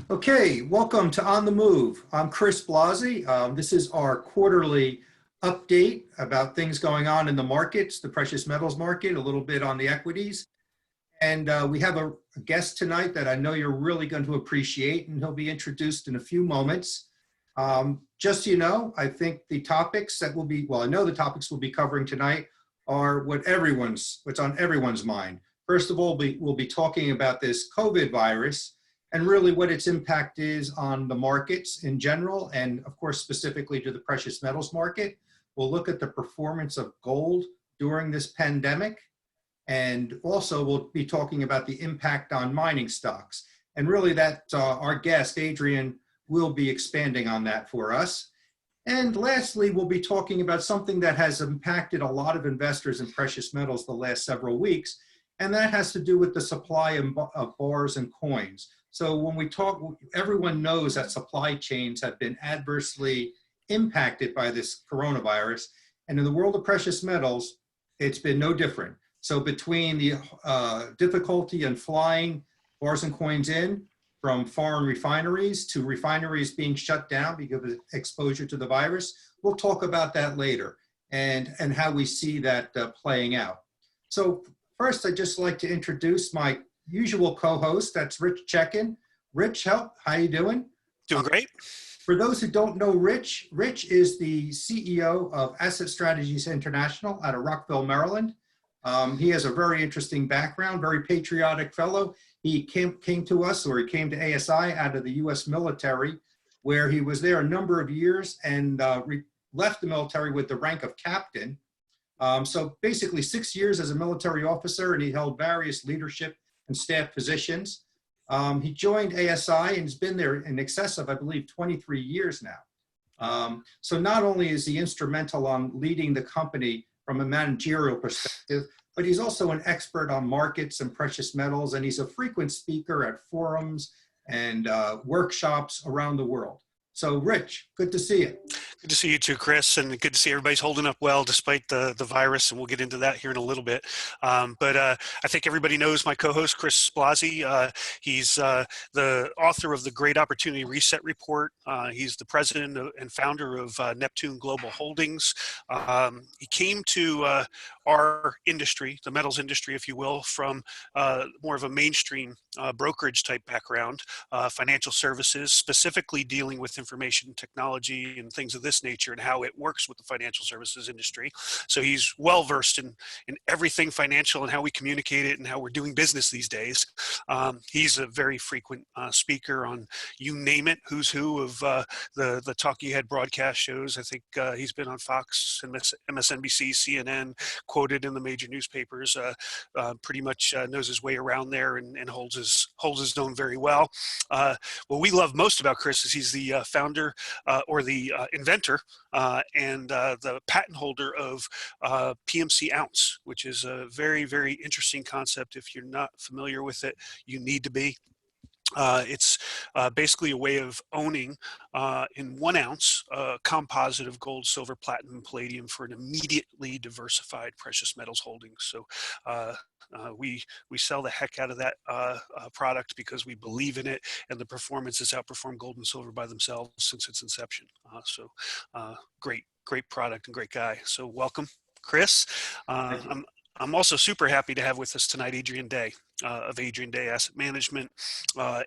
Okay, welcome to On the Move. I'm Chris Blasi. This is our quarterly update about things going on in the markets, the precious metals market, a little bit on the equities. And we have a guest tonight that I know you're really going to appreciate, and he'll be introduced in a few moments. Just so you know, I think the topics that will be, I know the topics we'll be covering tonight are what's on everyone's mind. First of all, we'll be talking about this COVID virus and really what its impact is on the markets in general, and of course, specifically to the precious metals market. We'll look at the performance of gold during this pandemic. And also we'll be talking about the impact on mining stocks. And really our guest, Adrian, will be expanding on that for us. And lastly, we'll be talking about something that has impacted a lot of investors in precious metals the last several weeks, and that has to do with the supply of bars and coins. So when we talk, everyone knows that supply chains have been adversely impacted by this coronavirus. And in the world of precious metals, it's been no different. So between the difficulty in flying bars and coins in from foreign refineries to refineries being shut down because of exposure to the virus, we'll talk about that later and how we see that playing out. So first, I'd just like to introduce my usual co-host, that's Rich Checkan. Rich, how you doing? Doing great. For those who don't know Rich is the CEO of Asset Strategies International out of Rockville, Maryland. He has a very interesting background, very patriotic fellow. He came to us, or he came to ASI out of the US military, where he was there a number of years and left the military with the rank of captain. So basically 6 years as a military officer, and he held various leadership and staff positions. He joined ASI and has been there in excess of, I believe, 23 years now. So not only is he instrumental on leading the company from a managerial perspective, but he's also an expert on markets and precious metals, and he's a frequent speaker at forums and workshops around the world. So Rich, good to see you. Good to see you too, Chris, and good to see everybody's holding up well despite the virus, and we'll get into that here in a little bit. But I think everybody knows my co-host, Chris Blasi. He's the author of the Great Opportunity Reset Report. He's the president and founder of Neptune Global Holdings. He came to our industry, the metals industry, if you will, from more of a mainstream brokerage type background, financial services, specifically dealing with information technology and things of this nature and how it works with the financial services industry. So he's well versed in everything financial and how we communicate it and how we're doing business these days. He's a very frequent speaker on you name it, who's who of the Talking Head broadcast shows. I think he's been on Fox and MSNBC, CNN, quoted in the major newspapers. Pretty much knows his way around there and holds his own very well. What we love most about Chris is he's the founder or the inventor and the patent holder of PMC ounce, which is a very, very interesting concept. If you're not familiar with it, you need to be. It's basically a way of owning in 1 ounce a composite of gold, silver, platinum, palladium for an immediately diversified precious metals holding. So we sell the heck out of that product because we believe in it, and the performance has outperformed gold and silver by themselves since its inception. Great product and great guy. So welcome, Chris. I'm also super happy to have with us tonight Adrian Day of Adrian Day Asset Management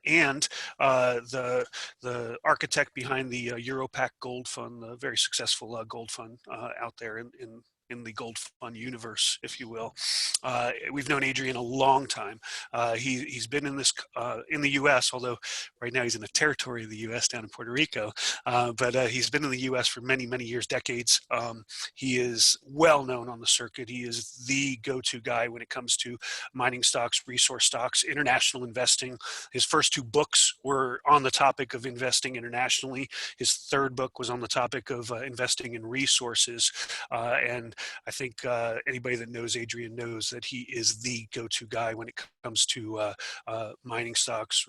and the architect behind the Europac Gold Fund, a very successful gold fund out there in the gold fund universe, if you will. We've known Adrian a long time. He's been in the U.S., although right now he's in a territory of the U.S. down in Puerto Rico. But he's been in the U.S. for many, many years, decades. He is well known on the circuit. He is the go-to guy when it comes to mining stocks, resource stocks, international investing. His first 2 books were on the topic of investing internationally. His 3rd book was on the topic of investing in resources. And I think anybody that knows Adrian knows that he is the go-to guy when it comes to mining stocks,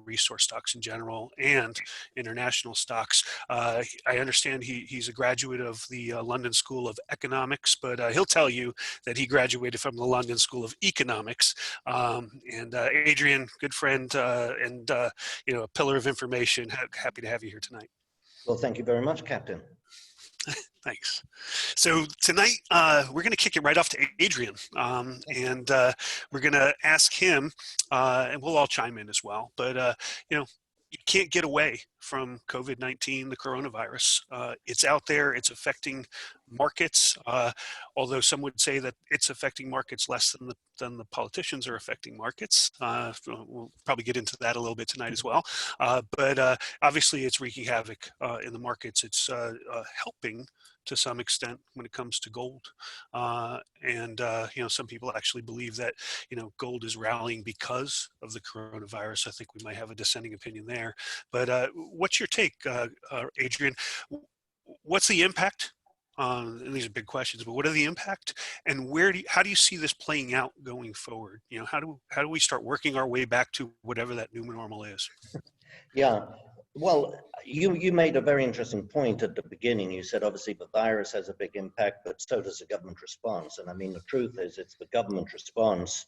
resource stocks in general, and international stocks. I understand he's a graduate of the London School of Economics, but he'll tell you that he graduated from the London School of Economics. And Adrian, good friend, and a pillar of information. Happy to have you here tonight. Well, thank you very much, Captain. Thanks. So tonight we're going to kick it right off to Adrian, and we're going to ask him, and we'll all chime in as well. But you can't get away from COVID-19, the coronavirus. It's out there. It's affecting markets. Although some would say that it's affecting markets less than the politicians are affecting markets. We'll probably get into that a little bit tonight as well. But obviously, it's wreaking havoc in the markets. It's helping to some extent when it comes to gold. And some people actually believe that, gold is rallying because of the coronavirus. I think we might have a dissenting opinion there. But what's your take, Adrian? What's the impact? And these are big questions, but what are the impact, and how do you see this playing out going forward? How do we start working our way back to whatever that new normal is? Yeah. Well, you made a very interesting point at the beginning. You said, obviously, the virus has a big impact, but so does the government response. And I mean, the truth is, it's the government response,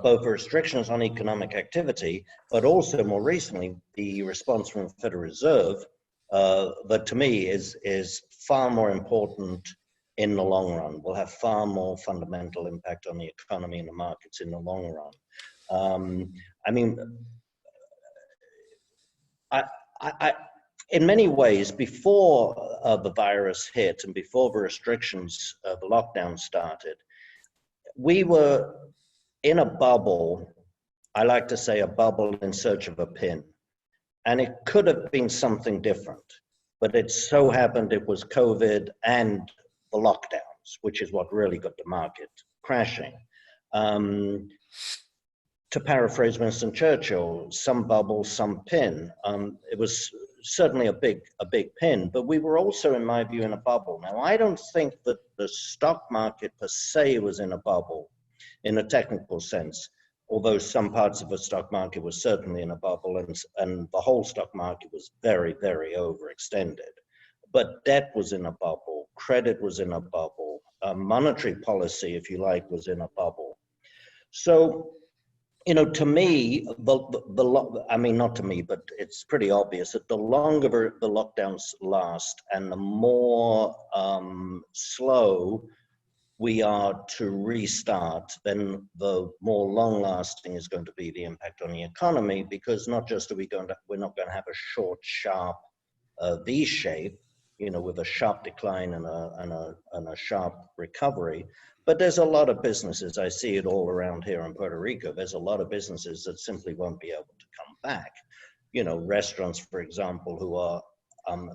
both restrictions on economic activity, but also more recently, the response from the Federal Reserve, that to me is far more important in the long run, will have far more fundamental impact on the economy and the markets in the long run. I mean, in many ways, before the virus hit and before the restrictions, the lockdown started, we were in a bubble. I like to say a bubble in search of a pin. And it could have been something different, but it so happened it was COVID and the lockdowns, which is what really got the market crashing. To paraphrase Winston Churchill, some bubble, some pin. It was certainly a big pin, but we were also, in my view, in a bubble. Now, I don't think that the stock market per se was in a bubble in a technical sense, although some parts of the stock market were certainly in a bubble, and the whole stock market was very, very overextended. But debt was in a bubble, credit was in a bubble, monetary policy, if you like, was in a bubble. So, to me, I mean, not to me, but it's pretty obvious that the longer the lockdowns last and the more slow we are to restart, then the more long-lasting is going to be the impact on the economy, because not just we're not going to have a short, sharp V shape, with a sharp decline and a sharp recovery. But there's a lot of businesses, I see it all around here in Puerto Rico, there's a lot of businesses that simply won't be able to come back. Restaurants, for example,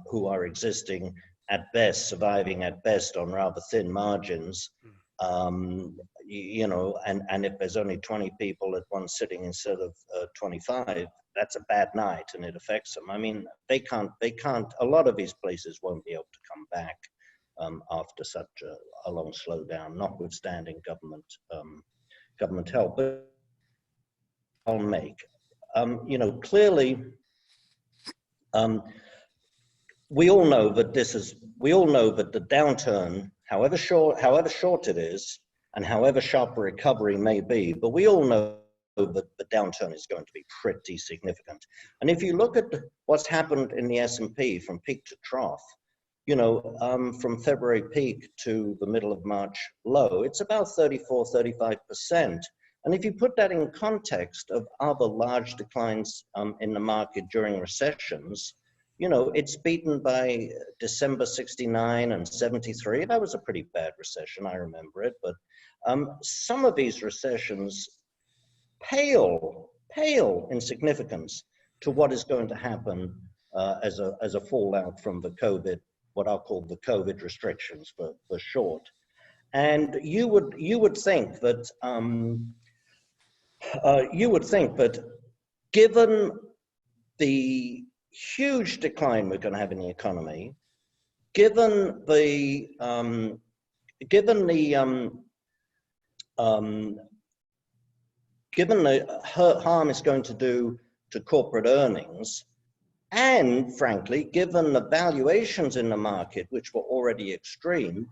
who are existing at best, surviving at best on rather thin margins, and if there's only 20 people at one sitting instead of 25, that's a bad night and it affects them. I mean, they can't, a lot of these places won't be able to come back after such a long slowdown, notwithstanding government help. But I'll make, clearly, we all know that the downturn, however short it is, and however sharp a recovery may be, but we all know that the downturn is going to be pretty significant. And if you look at what's happened in the S&P from peak to trough, from February peak to the middle of March low, it's about 34–35%. And if you put that in context of other large declines in the market during recessions, it's beaten by December 69 and 73. That was a pretty bad recession, I remember it. But some of these recessions pale in significance to what is going to happen as a fallout from the COVID, what I'll call the COVID restrictions for short. And you would think that given the huge decline we're going to have in the economy, given the given um, the harm it's going to do to corporate earnings, and frankly, given the valuations in the market, which were already extreme,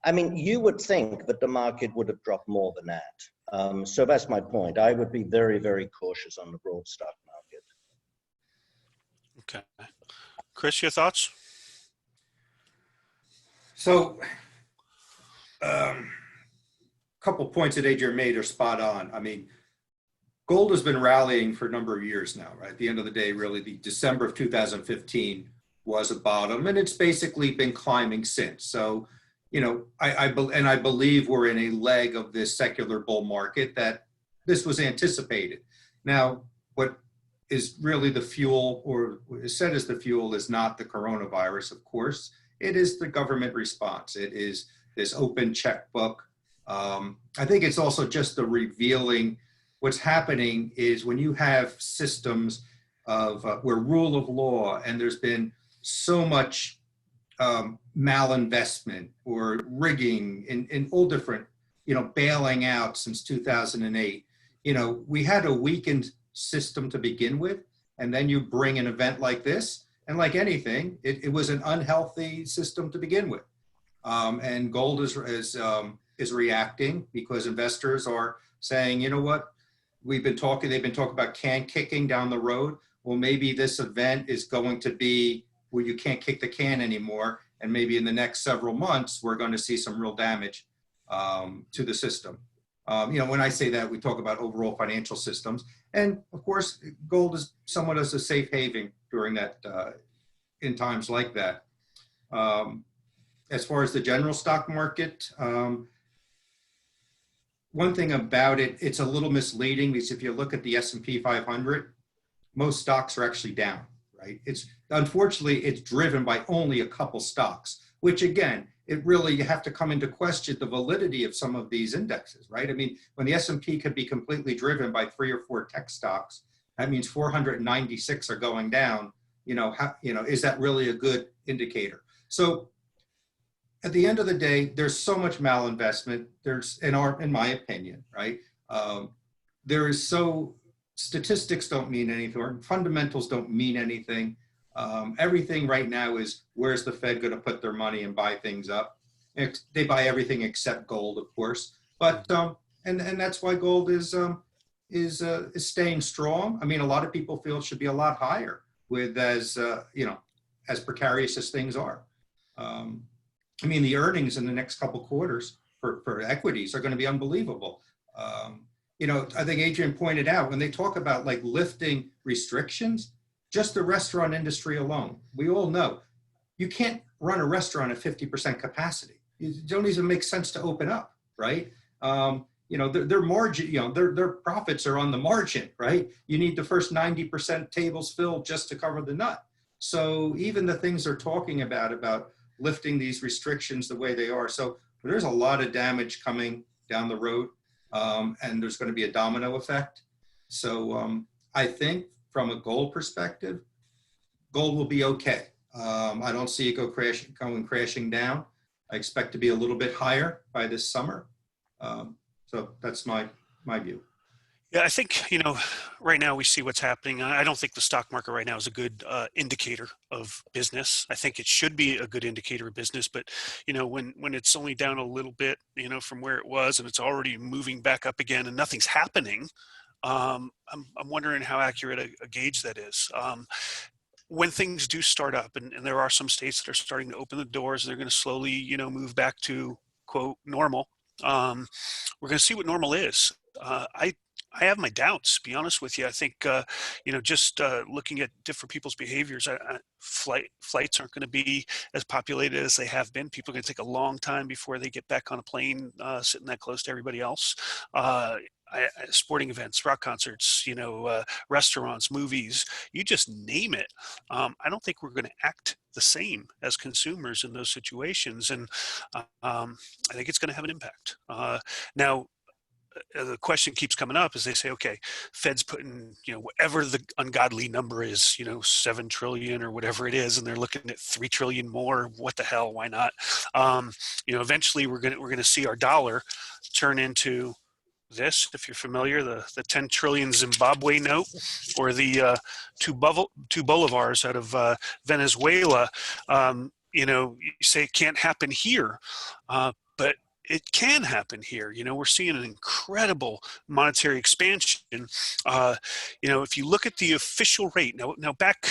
I mean, you would think that the market would have dropped more than that. So that's my point. I would be very, very cautious on the broad stock market. Okay. Chris, your thoughts? So, a couple points that Adrian made are spot on. I mean, gold has been rallying for a number of years now, right? At the end of the day, really, the December of 2015 was a bottom, and it's basically been climbing since. So, you know, I believe we're in a leg of this secular bull market that this was anticipated. Now, what is really the fuel, or is said as the fuel, is not the coronavirus, of course. It is the government response. It is this open checkbook. I think it's also just the revealing. What's happening is when you have systems of where rule of law, and there's been so much malinvestment or rigging in all different, you know, bailing out since 2008. You know, we had a weakened system to begin with, and then you bring an event like this, and like anything, it was an unhealthy system to begin with. And gold is reacting because investors are saying, you know what, they've been talking about can kicking down the road. Well, maybe this event is going to be where you can't kick the can anymore. And maybe in the next several months, we're going to see some real damage to the system. You know, when I say that, we talk about overall financial systems. And of course, gold is somewhat as a safe haven during that, in times like that. As far as the general stock market, one thing about it, it's a little misleading because if you look at the S&P 500, most stocks are actually down, right? Unfortunately, it's driven by only a couple stocks, which again, you have to come into question the validity of some of these indexes, right? I mean, when the S&P could be completely driven by 3 or 4 tech stocks, that means 496 are going down. Is that really a good indicator? So at the end of the day, there's so much malinvestment. There's, in my opinion, right? Statistics don't mean anything, or fundamentals don't mean anything. Everything right now is, where's the Fed going to put their money and buy things up? They buy everything except gold, of course. But and that's why gold is staying strong. I mean, a lot of people feel it should be a lot higher, as precarious as things are. I mean, the earnings in the next couple quarters for equities are going to be unbelievable. I think Adrian pointed out, when they talk about like lifting restrictions, just the restaurant industry alone, we all know you can't run a restaurant at 50% capacity. It don't even make sense to open up, right? Their margin, their profits are on the margin, right? You need the first 90% tables filled just to cover the nut. So even the things they're talking about lifting these restrictions the way they are. So there's a lot of damage coming down the road, and there's going to be a domino effect. So I think from a gold perspective, gold will be okay. I don't see it going crashing down. I expect to be a little bit higher by this summer. So that's my view. Yeah, I think, right now we see what's happening. I don't think the stock market right now is a good indicator of business. I think it should be a good indicator of business, but, when it's only down a little bit, from where it was, and it's already moving back up again and nothing's happening, I'm wondering how accurate a gauge that is. When things do start up, and there are some states that are starting to open the doors, they're going to slowly, move back to, quote, normal. We're going to see what normal is. I have my doubts, to be honest with you. I think, just looking at different people's behaviors, flights aren't going to be as populated as they have been. People are going to take a long time before they get back on a plane, sitting that close to everybody else. Sporting events, rock concerts, restaurants, movies, you just name it. I don't think we're going to act the same as consumers in those situations. And I think it's going to have an impact. Now, the question keeps coming up is they say, okay, Fed's putting, whatever the ungodly number is, 7 trillion or whatever it is, and they're looking at 3 trillion more. What the hell? Why not? Eventually we're going to see our dollar turn into this, if you're familiar, the 10 trillion Zimbabwe note, or the two bolivars out of Venezuela. You say it can't happen here, but it can happen here. We're seeing an incredible monetary expansion. If you look at the official rate, now back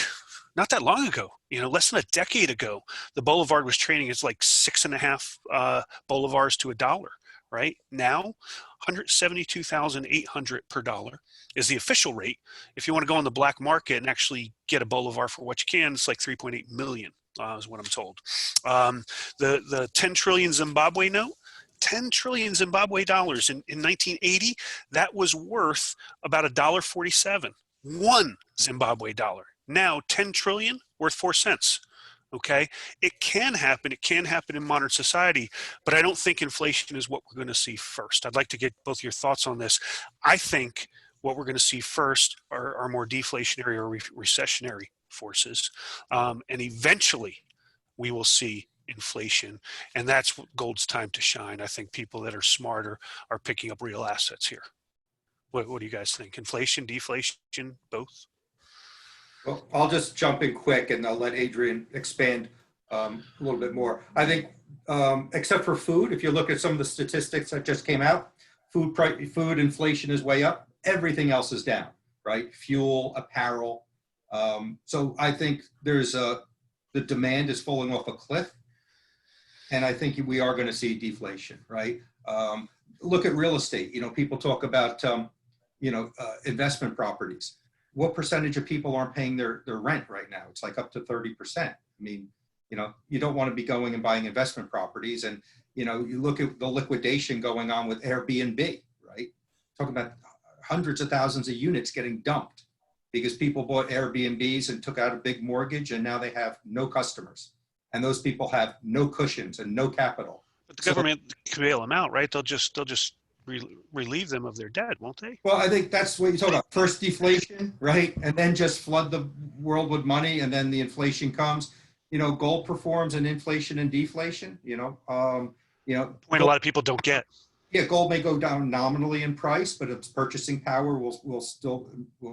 not that long ago, less than a decade ago, the bolivar was trading as like 6.5 bolivars to $1. Right now, 172,800 per dollar is the official rate. If you want to go on the black market and actually get a bolivar for what you can, it's like 3.8 million, is what I'm told. The 10 trillion Zimbabwe note, 10 trillion Zimbabwe dollars in 1980, that was worth about $1.47, one Zimbabwe dollar. Now 10 trillion worth 4 cents. Okay, it can happen. It can happen in modern society, but I don't think inflation is what we're going to see first. I'd like to get both your thoughts on this. I think what we're going to see first are more deflationary or recessionary forces, and eventually we will see inflation, and that's gold's time to shine. I think people that are smarter are picking up real assets here. What do you guys think? Inflation, deflation, both? Well, I'll just jump in quick and I'll let Adrian expand a little bit more. I think, except for food, if you look at some of the statistics that just came out, food inflation is way up. Everything else is down, right? Fuel, apparel. So I think the demand is falling off a cliff, and I think we are going to see deflation, right? Look at real estate. People talk about investment properties. What percentage of people aren't paying their rent right now? It's like up to 30%. I mean, you don't want to be going and buying investment properties. And, you look at the liquidation going on with Airbnb, right? Talking about hundreds of thousands of units getting dumped because people bought Airbnbs and took out a big mortgage, and now they have no customers. And those people have no cushions and no capital. But the government can bail them out, right? They'll just relieve them of their debt, won't they? Well, I think that's what you talk about. First deflation, right? And then just flood the world with money, and then the inflation comes. Gold performs in inflation and deflation, Point a lot of people don't get. Yeah, gold may go down nominally in price, but its purchasing power will still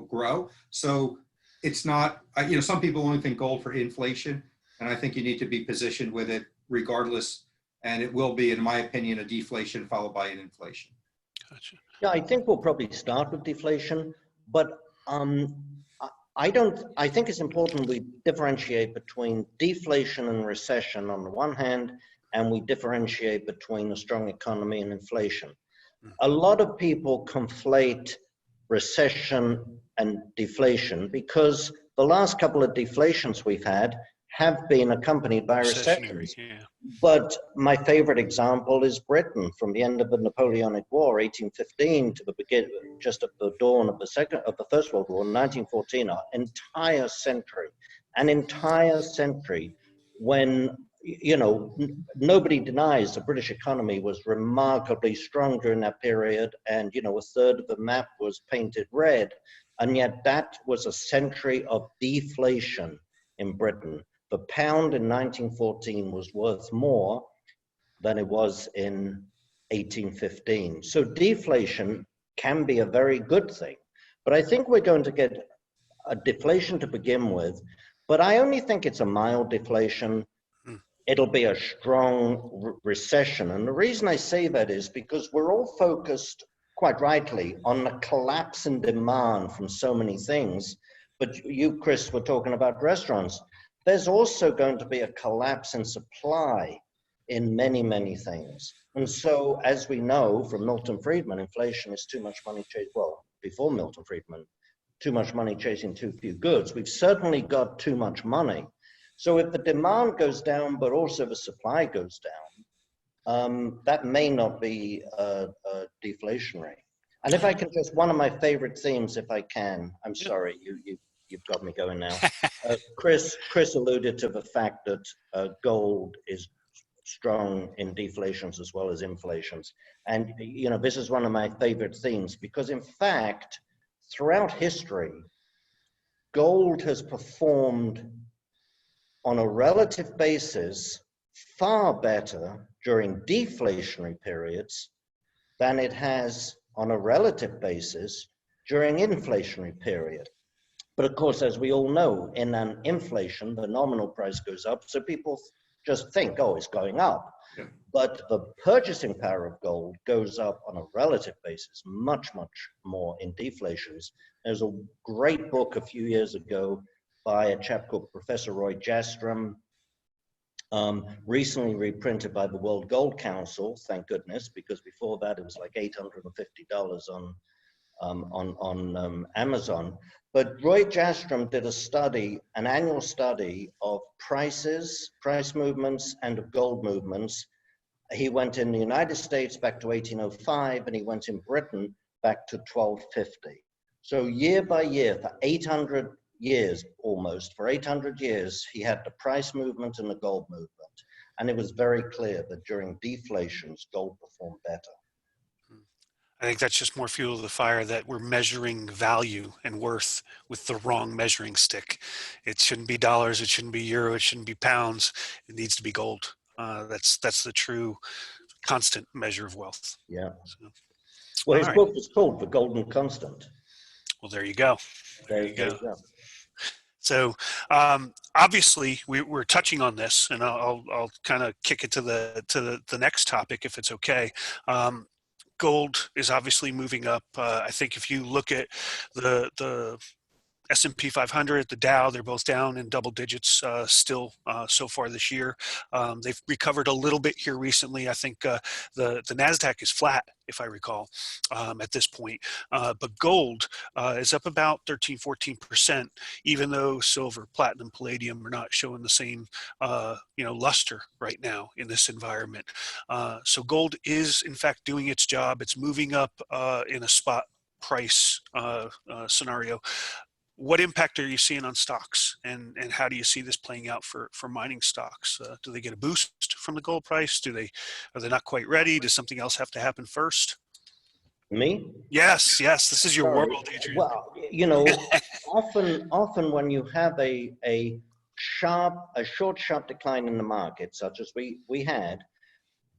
grow. So it's not, some people only think gold for inflation, and I think you need to be positioned with it regardless. And it will be, in my opinion, a deflation followed by an inflation. Gotcha. Yeah, I think we'll probably start with deflation, but I think it's important we differentiate between deflation and recession on the one hand, and we differentiate between a strong economy and inflation. A lot of people conflate recession and deflation because the last couple of deflations we've had have been accompanied by recessions. Yeah. But my favorite example is Britain. From the end of the Napoleonic War, 1815, to the beginning, just at the dawn of the First World War, 1914, an entire century when, nobody denies the British economy was remarkably strong during that period, and, a third of the map was painted red, and yet that was a century of deflation in Britain. The pound in 1914 was worth more than it was in 1815. So deflation can be a very good thing. But I think we're going to get a deflation to begin with, but I only think it's a mild deflation. It'll be a strong recession. And the reason I say that is because we're all focused, quite rightly, on the collapse in demand from so many things. But you, Chris, were talking about restaurants. There's also going to be a collapse in supply in many, many things. And so, as we know from Milton Friedman, inflation is too much money chasing, well, before Milton Friedman, too much money chasing too few goods. We've certainly got too much money. So if the demand goes down, but also the supply goes down, that may not be deflationary. And if I can just, one of my favorite themes, if I can, I'm sorry, you've got me going now. Chris alluded to the fact that gold is strong in deflations as well as inflations. And, you know, this is one of my favorite themes because, in fact, throughout history, gold has performed on a relative basis far better during deflationary periods than it has on a relative basis during inflationary period. But of course, as we all know, in an inflation, the nominal price goes up, so people just think, oh, it's going up. Yeah. But the purchasing power of gold goes up on a relative basis, much, much more in deflations. There's a great book a few years ago by a chap called Professor Roy Jastram, recently reprinted by the World Gold Council, thank goodness, because before that it was like $850 on Amazon. But Roy Jastram did a study, an annual study of prices, price movements, and of gold movements. He went in the United States back to 1805, and he went in Britain back to 1250. So year by year, for 800 years almost, for 800 years, he had the price movement and the gold movement. And it was very clear that during deflations, gold performed better. I think that's just more fuel to the fire that we're measuring value and worth with the wrong measuring stick. It shouldn't be dollars, it shouldn't be euro, it shouldn't be pounds. It needs to be gold. That's the true constant measure of wealth. Yeah. So, well, his right. book was called The Golden Constant. Well, there you go. There you go. So obviously we're touching on this, and I'll kind of kick it to the next topic if it's okay. Gold is obviously moving up. I think if you look at the S&P 500, the Dow, they're both down in double digits still so far this year. They've recovered a little bit here recently. I think the NASDAQ is flat, if I recall, at this point. But gold is up about 13, 14%, even though silver, platinum, palladium are not showing the same luster right now in this environment. So gold is, in fact, doing its job. It's moving up in a spot price scenario. What impact are you seeing on stocks, and how do you see this playing out for mining stocks? Do they get a boost from the gold price? Are they not quite ready? Does something else have to happen first? Me? Yes. This is your Sorry. world, Adrian. Well, you know, often when you have a short, sharp decline in the market, such as we had,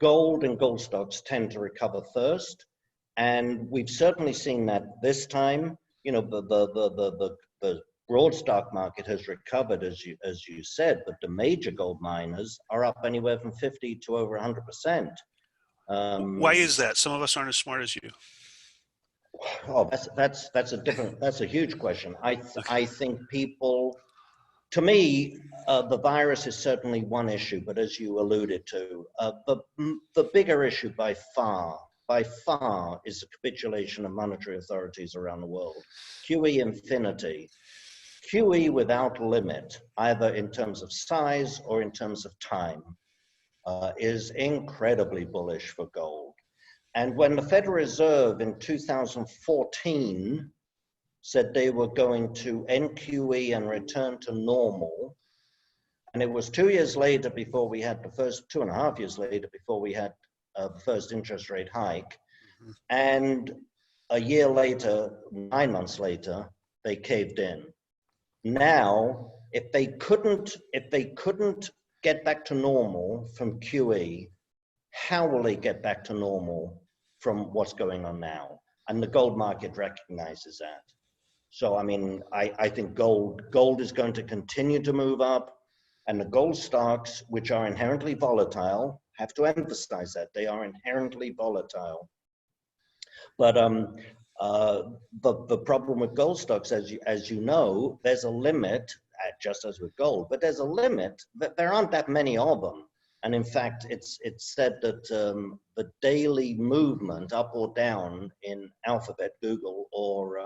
gold and gold stocks tend to recover first, and we've certainly seen that this time. You know, the broad stock market has recovered, as you said, but the major gold miners are up anywhere from 50 to over 100%. Why is that? Some of us aren't as smart as you. Oh, that's a huge question. I think people, to me, the virus is certainly one issue, but as you alluded to, the bigger issue by far is the capitulation of monetary authorities around the world. QE infinity, QE without limit, either in terms of size or in terms of time, is incredibly bullish for gold. And when the Federal Reserve in 2014 said they were going to end QE and return to normal, and it was 2 years later before we had the first, 2.5 years later before we had the first interest rate hike, and a year later, 9 months later, they caved in. Now, if they couldn't get back to normal from QE, how will they get back to normal from what's going on now? And the gold market recognizes that. So, I mean, I think gold is going to continue to move up, and the gold stocks, which are inherently volatile, have to emphasize that they are inherently volatile. But the problem with gold stocks, as you know, there's a limit, just as with gold, but there's a limit. There aren't that many of them. And in fact, it's said that the daily movement up or down in Alphabet, Google, or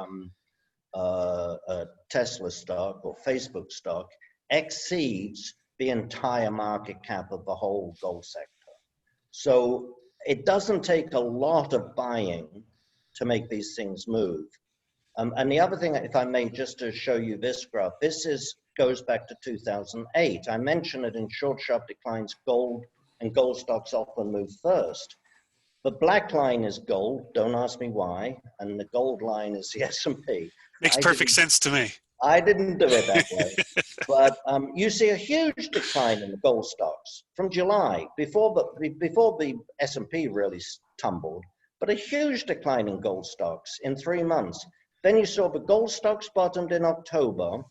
Tesla stock or Facebook stock exceeds the entire market cap of the whole gold sector. So it doesn't take a lot of buying to make these things move. And the other thing, if I may, just to show you this graph, goes back to 2008. I mentioned it in short, sharp declines, gold and gold stocks often move first. The black line is gold, don't ask me why, and the gold line is the S&P. Makes perfect sense to me. I didn't do it that way. But you see a huge decline in the gold stocks from July, before the S&P really tumbled, but a huge decline in gold stocks in 3 months. Then you saw the gold stocks bottomed in October.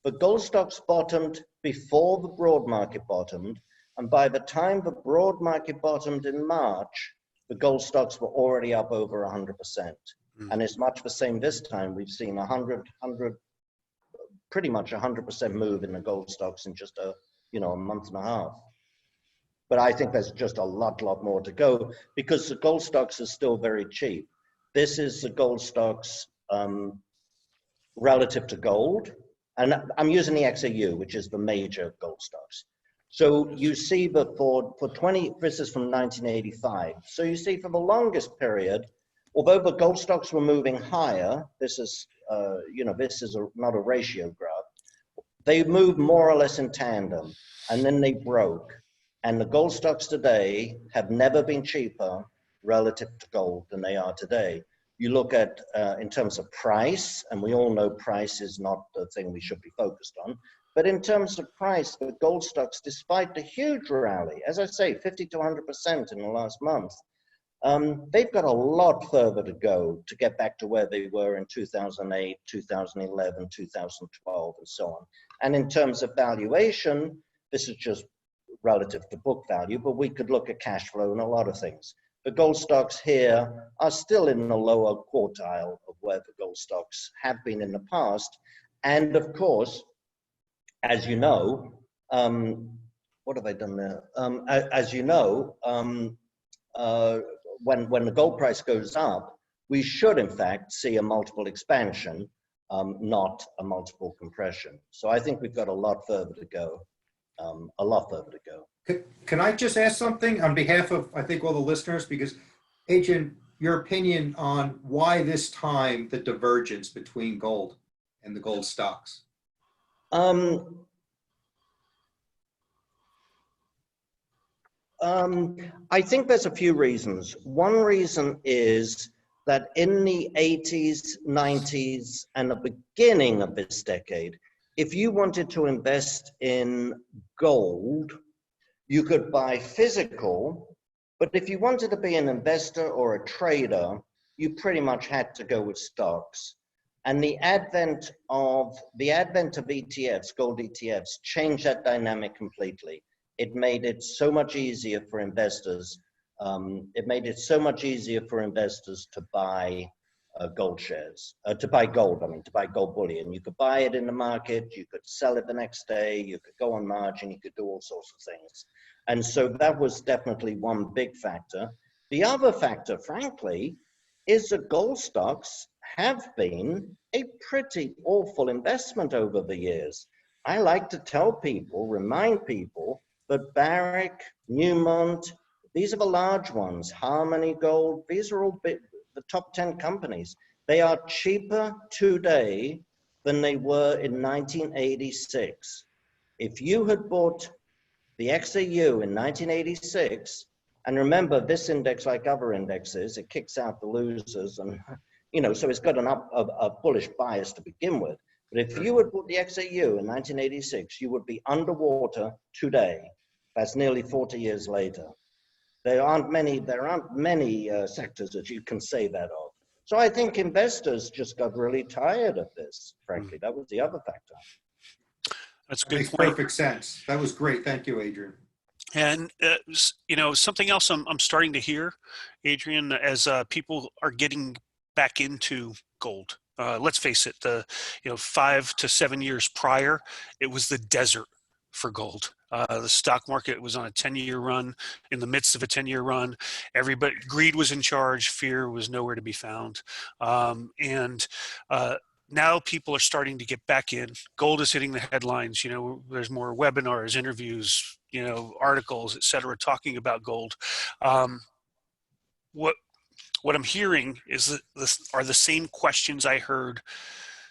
The gold stocks bottomed before the broad market bottomed. And by the time the broad market bottomed in March, the gold stocks were already up over 100%. And it's much the same this time. We've seen pretty much 100% move in the gold stocks in just a month and a half. But I think there's just a lot more to go because the gold stocks are still very cheap. This is the gold stocks relative to gold. And I'm using the XAU, which is the major gold stocks. So you see that for 20, this is from 1985. So you see for the longest period, although the gold stocks were moving higher, this is, not a ratio graph, they moved more or less in tandem, and then they broke. And the gold stocks today have never been cheaper relative to gold than they are today. You look at, in terms of price, and we all know price is not the thing we should be focused on, but in terms of price, the gold stocks, despite the huge rally, as I say, 50 to 100% in the last month, they've got a lot further to go to get back to where they were in 2008, 2011, 2012, and so on. And in terms of valuation, this is just relative to book value, but we could look at cash flow and a lot of things. The gold stocks here are still in the lower quartile of where the gold stocks have been in the past. And of course, as you know, what have I done there? As you know, when the gold price goes up, we should in fact see a multiple expansion, not a multiple compression. So I think we've got a lot further to go, Can I just ask something on behalf of, I think, all the listeners, because Adrian, your opinion on why this time the divergence between gold and the gold stocks? I think there's a few reasons. One reason is that in the 80s, 90s, and the beginning of this decade, if you wanted to invest in gold, you could buy physical, but if you wanted to be an investor or a trader, you pretty much had to go with stocks. And the advent of ETFs, gold ETFs, changed that dynamic completely. It made it so much easier for investors. To buy gold shares, to buy gold bullion. You could buy it in the market, you could sell it the next day, you could go on margin, you could do all sorts of things. And so that was definitely one big factor. The other factor, frankly, is that gold stocks have been a pretty awful investment over the years. I like to tell people, remind people, that Barrick, Newmont, these are the large ones, Harmony Gold, these are all the top 10 companies. They are cheaper today than they were in 1986. If you had bought the XAU in 1986, and remember this index, like other indexes, it kicks out the losers, and so it's got a bullish bias to begin with. But if you had bought the XAU in 1986, you would be underwater today. That's nearly 40 years later. There aren't many sectors that you can say that of. So I think investors just got really tired of this, frankly. That was the other factor. That's a good Makes point. perfect sense. That was great. Thank you, Adrian. And, something else I'm starting to hear, Adrian, as people are getting back into gold. Let's face it, 5 to 7 years prior, it was the desert for gold. The stock market was on a 10-year run. In the midst of a 10-year run, greed was in charge. Fear was nowhere to be found. Now people are starting to get back in. Gold is hitting the headlines. There's more webinars, interviews, articles, etc., talking about gold. What I'm hearing is that this are the same questions I heard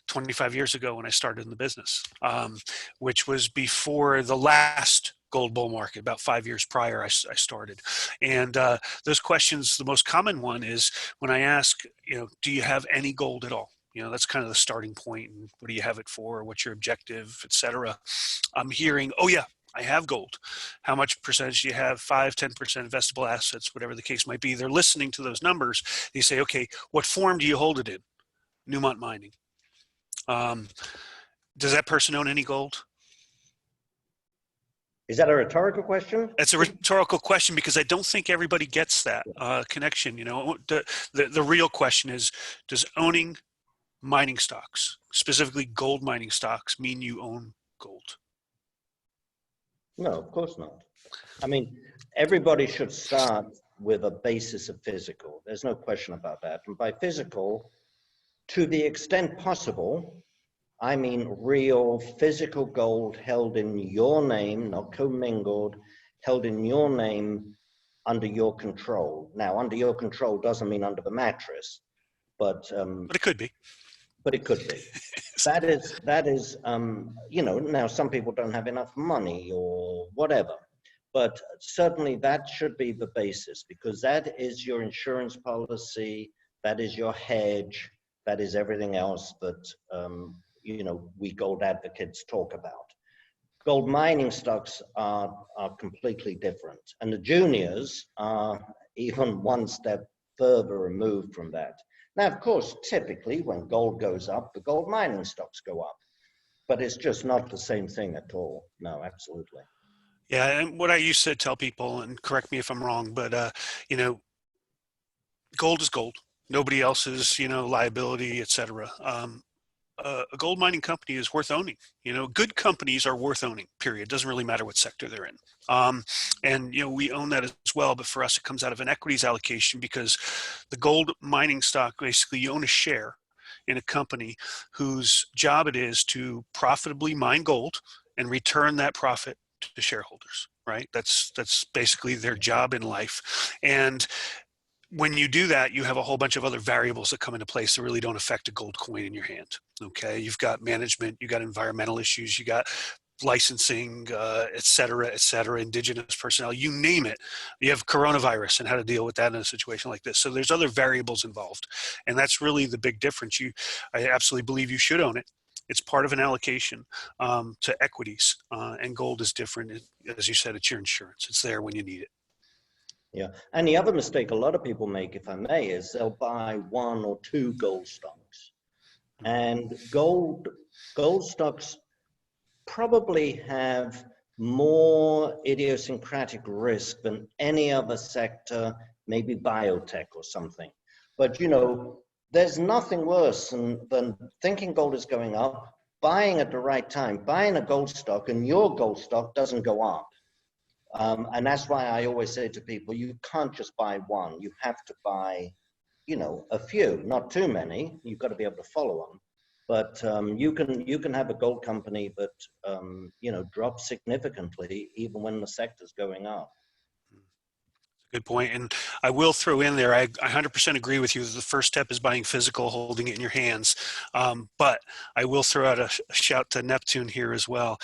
25 years ago when I started in the business, which was before the last gold bull market. About 5 years prior, I started. And those questions, the most common one is when I ask, do you have any gold at all? That's kind of the starting point. And what do you have it for? What's your objective, et cetera? I'm hearing, oh yeah, I have gold. How much percentage do you have? 5, 10% investable assets, whatever the case might be. They're listening to those numbers. They say, okay, what form do you hold it in? Newmont Mining. Does that person own any gold? Is that a rhetorical question? It's a rhetorical question because I don't think everybody gets that connection. The real question is, does owning mining stocks, specifically gold mining stocks, mean you own gold? No, of course not. I mean, everybody should start with a basis of physical. There's no question about that. And by physical, to the extent possible, I mean real physical gold held in your name, not commingled, held in your name under your control. Now, under your control doesn't mean under the mattress, but it could be. But it could be. That is, now some people don't have enough money or whatever, but certainly that should be the basis, because that is your insurance policy, that is your hedge, that is everything else that, we gold advocates talk about. Gold mining stocks are completely different. And the juniors are even one step further removed from that. Now, of course, typically when gold goes up, the gold mining stocks go up, but it's just not the same thing at all. No, absolutely. Yeah, and what I used to tell people, and correct me if I'm wrong, but gold is gold. Nobody else's, liability, et cetera. A gold mining company is worth owning. Good companies are worth owning, period. Doesn't really matter what sector they're in. And we own that as well, but for us, it comes out of an equities allocation, because the gold mining stock, basically you own a share in a company whose job it is to profitably mine gold and return that profit to shareholders, right? That's basically their job in life. And when you do that, you have a whole bunch of other variables that come into place that really don't affect a gold coin in your hand. Okay, you've got management, you got environmental issues, you got licensing, et cetera, indigenous personnel, you name it. You have coronavirus and how to deal with that in a situation like this. So there's other variables involved, and that's really the big difference. I absolutely believe you should own it. It's part of an allocation to equities, and gold is different. As you said, it's your insurance. It's there when you need it. Yeah, and the other mistake a lot of people make, if I may, is they'll buy 1 or 2 gold stocks. And gold stocks probably have more idiosyncratic risk than any other sector, maybe biotech or something. But there's nothing worse than thinking gold is going up, buying at the right time, buying a gold stock, and your gold stock doesn't go up. And that's why I always say to people, you can't just buy one. You have to buy, a few, not too many. You've got to be able to follow them. But you can have a gold company that, drops significantly even when the sector's going up. Good point. And I will throw in there, I 100% agree with you. The first step is buying physical, holding it in your hands. But I will throw out a shout to Neptune here as well.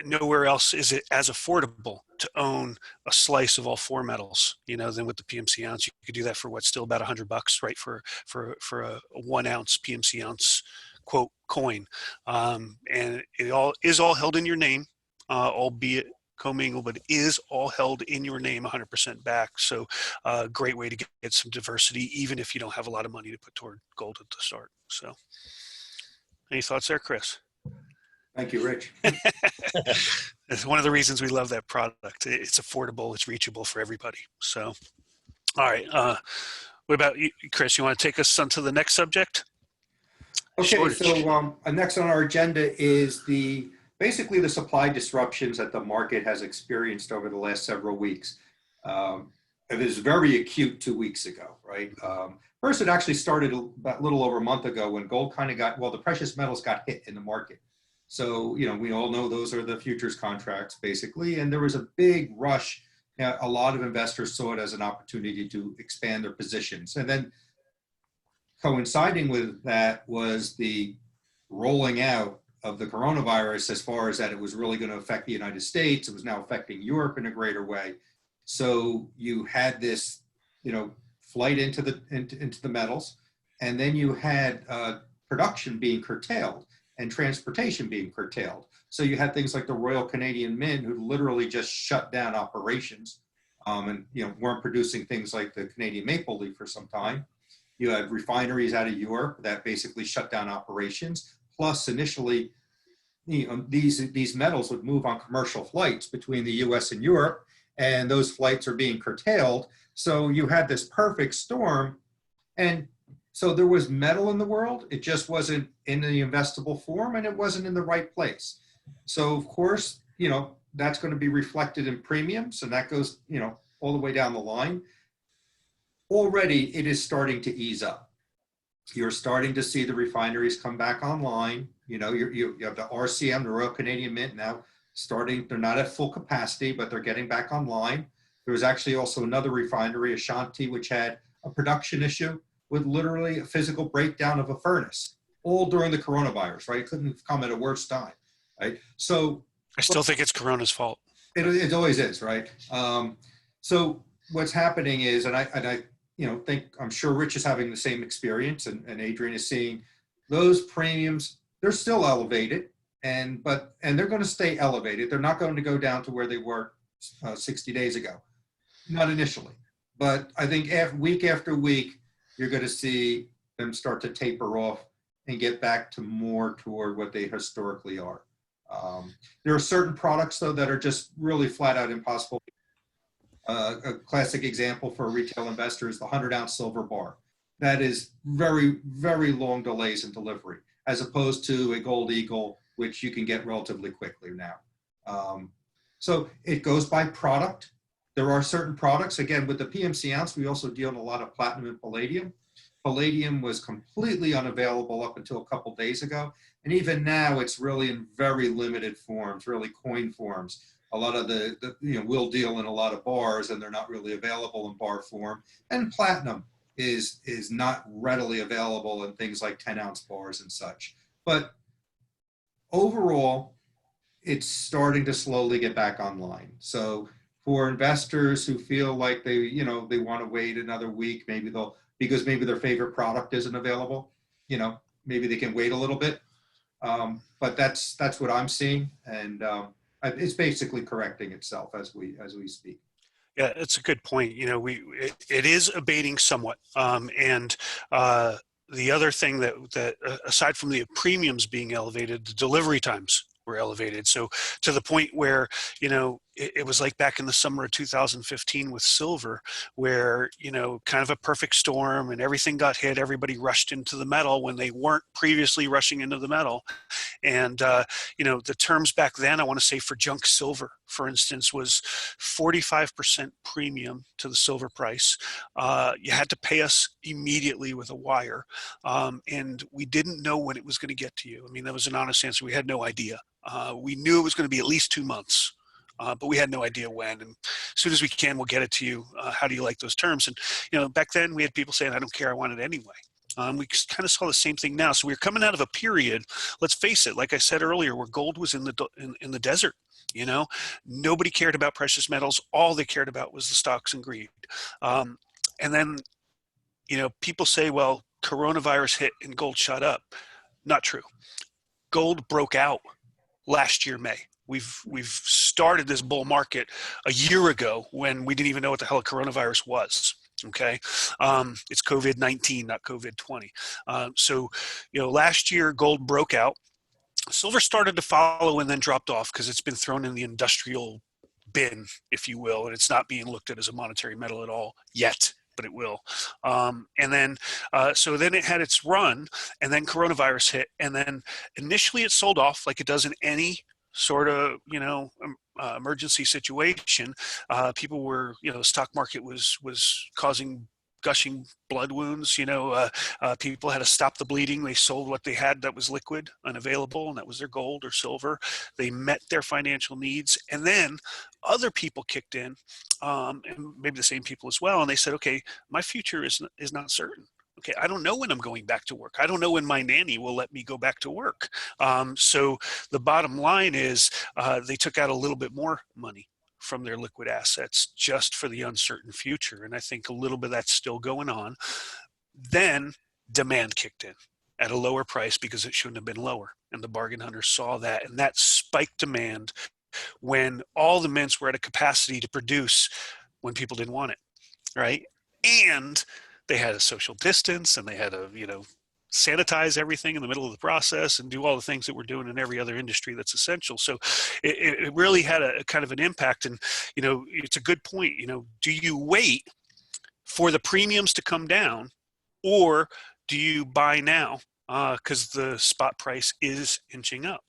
Nowhere else is it as affordable to own a slice of all 4 metals, than with the PMC ounce. You could do that for what's still about $100, right? For a 1 ounce PMC ounce quote coin. And it is all held in your name, albeit commingled, but it is all held in your name 100% back. So great way to get some diversity, even if you don't have a lot of money to put toward gold at the start. So any thoughts there, Chris? Thank you, Rich. It's one of the reasons we love that product. It's affordable, it's reachable for everybody. So, all right. What about you, Chris? You want to take us on to the next subject? Okay, Shortage. so next on our agenda is basically the supply disruptions that the market has experienced over the last several weeks. It was very acute 2 weeks ago, right? First, it actually started about a little over a month ago when gold kind of the precious metals got hit in the market. So, we all know those are the futures contracts, basically. And there was a big rush. A lot of investors saw it as an opportunity to expand their positions. And then coinciding with that was the rolling out of the coronavirus, as far as that it was really going to affect the United States. It was now affecting Europe in a greater way. So you had this, flight into the metals, and then you had production being curtailed and transportation being curtailed. So you had things like the Royal Canadian Mint, who literally just shut down operations, and weren't producing things like the Canadian maple leaf for some time. You had refineries out of Europe that basically shut down operations. Plus, initially, these metals would move on commercial flights between the U.S. and Europe, and those flights are being curtailed. So you had this perfect storm, and so there was metal in the world. It just wasn't in the investable form, and it wasn't in the right place. So of course, that's going to be reflected in premiums, and that goes, all the way down the line. Already, it is starting to ease up. You're starting to see the refineries come back online. You have the RCM, the Royal Canadian Mint, now starting. They're not at full capacity, but they're getting back online. There was actually also another refinery, Ashanti, which had a production issue with literally a physical breakdown of a furnace, all during the coronavirus, right? It couldn't have come at a worse time, right? So I still think it's Corona's fault. It always is, right? So what's happening is, and I I'm sure Rich is having the same experience, and Adrian is seeing those premiums. They're still elevated, and they're going to stay elevated. They're not going to go down to where they were 60 days ago, not initially. But I think week after week, you're going to see them start to taper off and get back to more toward what they historically are. There are certain products, though, that are just really flat out impossible. A classic example for a retail investor is the 100-ounce silver bar. That is very, very long delays in delivery, as opposed to a gold eagle, which you can get relatively quickly now. So it goes by product. There are certain products, again, with the PMC ounce, we also deal in a lot of platinum and palladium. Palladium was completely unavailable up until a couple days ago. And even now, it's really in very limited forms, really coin forms. A lot of we'll deal in a lot of bars, and they're not really available in bar form. And platinum is not readily available in things like 10-ounce bars and such. But overall, it's starting to slowly get back online. So for investors who feel like they want to wait another week, because maybe their favorite product isn't available, maybe they can wait a little bit. But that's what I'm seeing, and it's basically correcting itself as we speak. Yeah, it's a good point. It is abating somewhat, and the other thing that aside from the premiums being elevated, the delivery times were elevated. So to the point where, it was like back in the summer of 2015 with silver, where, kind of a perfect storm and everything got hit. Everybody rushed into the metal when they weren't previously rushing into the metal. And, the terms back then, I want to say for junk silver, for instance, was 45% premium to the silver price. You had to pay us immediately with a wire. And we didn't know when it was going to get to you. I mean, that was an honest answer. We had no idea. We knew it was going to be at least 2 months. But we had no idea when. And as soon as we can, we'll get it to you. How do you like those terms? And, back then we had people saying, I don't care, I want it anyway. We kind of saw the same thing now. So we're coming out of a period, let's face it, like I said earlier, where gold was in the desert. Nobody cared about precious metals. All they cared about was the stocks and greed. And then, people say, well, coronavirus hit and gold shot up. Not true. Gold broke out last year, May. We've started this bull market a year ago when we didn't even know what the hell a coronavirus was. Okay. It's COVID-19, not COVID-20. So, last year gold broke out. Silver started to follow and then dropped off because it's been thrown in the industrial bin, if you will, and it's not being looked at as a monetary metal at all yet, but it will. And then, so then it had its run, and then coronavirus hit, and then initially it sold off like it does in any sort of, emergency situation. People were, the stock market was causing gushing blood wounds. People had to stop the bleeding. They sold what they had that was liquid and available, and that was their gold or silver. They met their financial needs, and then other people kicked in, and maybe the same people as well, and they said, okay, my future is not certain. Okay, I don't know when I'm going back to work. I don't know when my nanny will let me go back to work. So the bottom line is they took out a little bit more money from their liquid assets just for the uncertain future. And I think a little bit of that's still going on. Then demand kicked in at a lower price because it shouldn't have been lower. And the bargain hunters saw that, and that spiked demand when all the mints were at a capacity to produce when people didn't want it, right? And they had a social distance, and they had to, sanitize everything in the middle of the process and do all the things that we're doing in every other industry that's essential. So it really had a kind of an impact. And, it's a good point. Do you wait for the premiums to come down, or do you buy now? Because the spot price is inching up.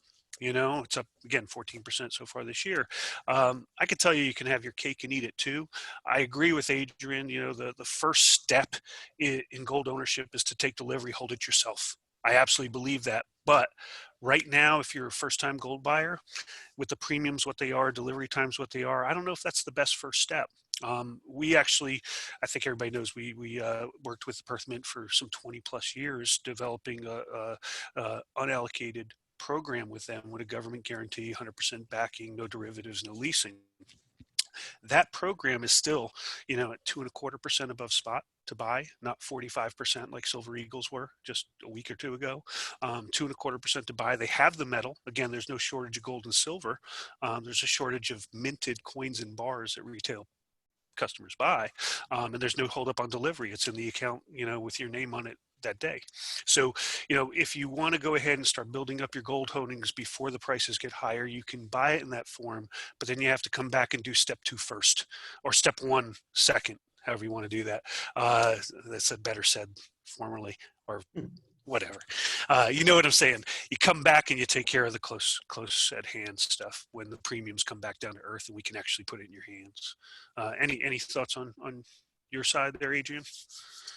It's up again 14% so far this year. I could tell you can have your cake and eat it too. I agree with Adrian. The first step in gold ownership is to take delivery, hold it yourself. I absolutely believe that. But right now, if you're a first-time gold buyer, with the premiums what they are, delivery times what they are, I don't know if that's the best first step. We actually, I think everybody knows, we worked with the Perth Mint for some 20 plus years, developing a unallocated program with them with a government guarantee, 100% backing, no derivatives, no leasing. That program is still, at 2.25% above spot to buy, not 45% like Silver Eagles were just a week or two ago. 2.25% to buy. They have the metal. Again, there's no shortage of gold and silver. There's a shortage of minted coins and bars that retail customers buy, and there's no hold up on delivery. It's in the account, with your name on it that day. So, if you want to go ahead and start building up your gold holdings before the prices get higher, you can buy it in that form, but then you have to come back and do step 2 first, or step 1 second, however you want to do that. That's a better said formerly, or whatever. You know what I'm saying? You come back and you take care of the close at hand stuff when the premiums come back down to earth and we can actually put it in your hands. Any thoughts on your side there, Adrian?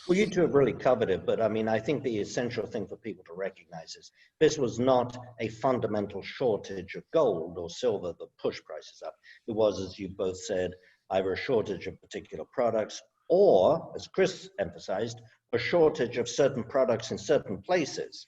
Well, you two have really covered it, but I think the essential thing for people to recognize is this was not a fundamental shortage of gold or silver that pushed prices up. It was, as you both said, either a shortage of particular products or, as Chris emphasized, a shortage of certain products in certain places.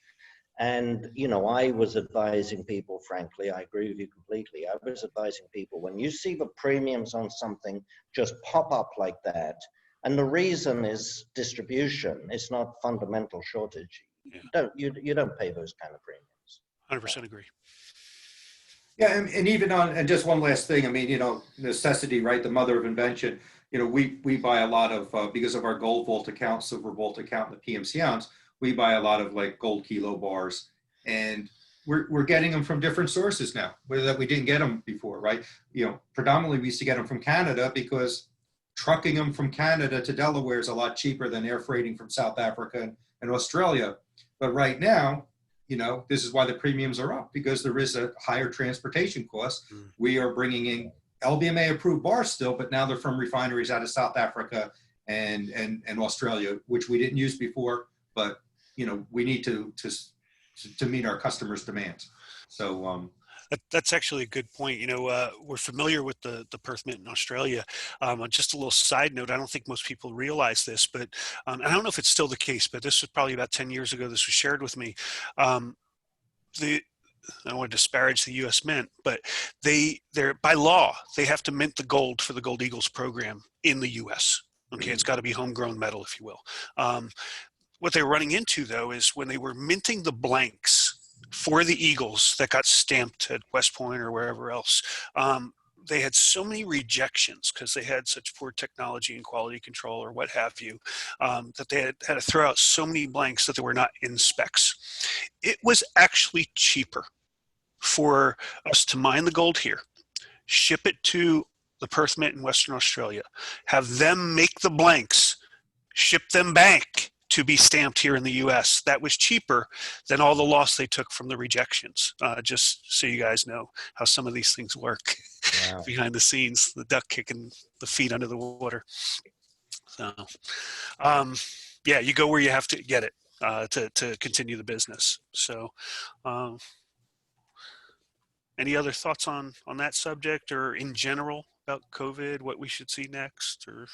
And, I was advising people, frankly, I agree with you completely. I was advising people, when you see the premiums on something just pop up like that, and the reason is distribution, it's not fundamental shortage. Yeah. You don't pay those kind of premiums. 100% agree. Yeah, and even and just one last thing, necessity, right? The mother of invention. We buy a lot of, because of our gold vault account, silver vault account, and the PMC ounce, we buy a lot of like gold kilo bars, and we're getting them from different sources now, that we didn't get them before, right? Predominantly we used to get them from Canada because trucking them from Canada to Delaware is a lot cheaper than air freighting from South Africa and Australia. But right now, this is why the premiums are up, because there is a higher transportation cost. We are bringing in LBMA approved bars still, but now they're from refineries out of South Africa and Australia, which we didn't use before, but we need to meet our customers' demands. So that's actually a good point. We're familiar with the Perth Mint in Australia. Just a little side note, I don't think most people realize this, but and I don't know if it's still the case, but this was probably about 10 years ago. This was shared with me. I don't want to disparage the U.S. Mint, but they're by law, they have to mint the gold for the Gold Eagles program in the U.S. Okay, it's got to be homegrown metal, if you will. What they were running into, though, is when they were minting the blanks for the Eagles that got stamped at West Point or wherever else, they had so many rejections because they had such poor technology and quality control or what have you, that they had to throw out so many blanks that they were not in specs. It was actually cheaper for us to mine the gold here, ship it to the Perth Mint in Western Australia, have them make the blanks, ship them back to be stamped here in the US. That was cheaper than all the loss they took from the rejections. Just so you guys know how some of these things work. Wow. Behind the scenes, the duck kicking the feet under the water. So, yeah, you go where you have to get it to continue the business. So, any other thoughts on that subject, or in general about COVID, what we should see next, or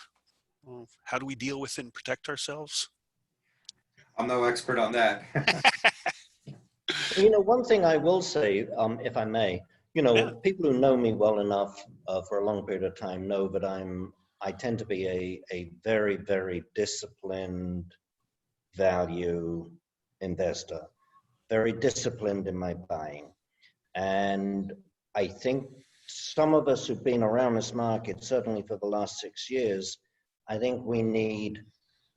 how do we deal with it and protect ourselves? I'm no expert on that. You know, one thing I will say, if I may, you know, Yeah. people who know me well enough for a long period of time know that I tend to be a very, very disciplined value investor, very disciplined in my buying. And I think some of us who've been around this market, certainly for the last 6 years, I think we need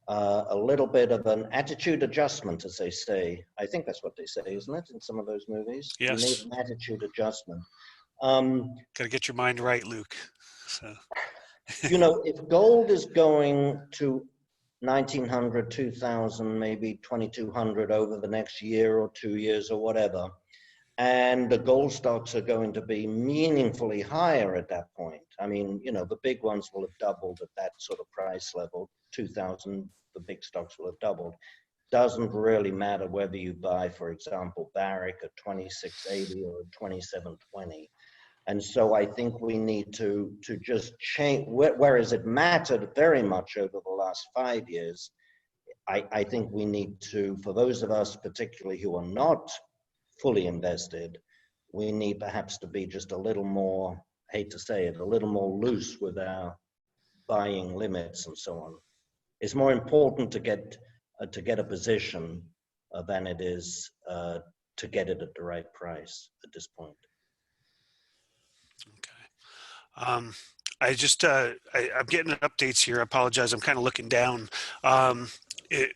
a little bit of an attitude adjustment, as they say. I think that's what they say, isn't it, in some of those movies? Yes. We need an attitude adjustment. Got to get your mind right, Luke. So. You know, if gold is going to 1900, 2000, maybe 2200 over the next year or 2 years or whatever, and the gold stocks are going to be meaningfully higher at that point. I mean, you know, the big ones will have doubled at that sort of price level. 2000, the big stocks will have doubled. Doesn't really matter whether you buy, for example, Barrick at 2680 or 2720. And so I think we need to just change, whereas it mattered very much over the last 5 years, I think we need to, for those of us particularly who are not fully invested, we need perhaps to be just a little more, I hate to say it, a little more loose with our buying limits and so on. It's more important to get a position than it is to get it at the right price at this point. Okay. I just, I'm getting updates here. I apologize. I'm kind of looking down.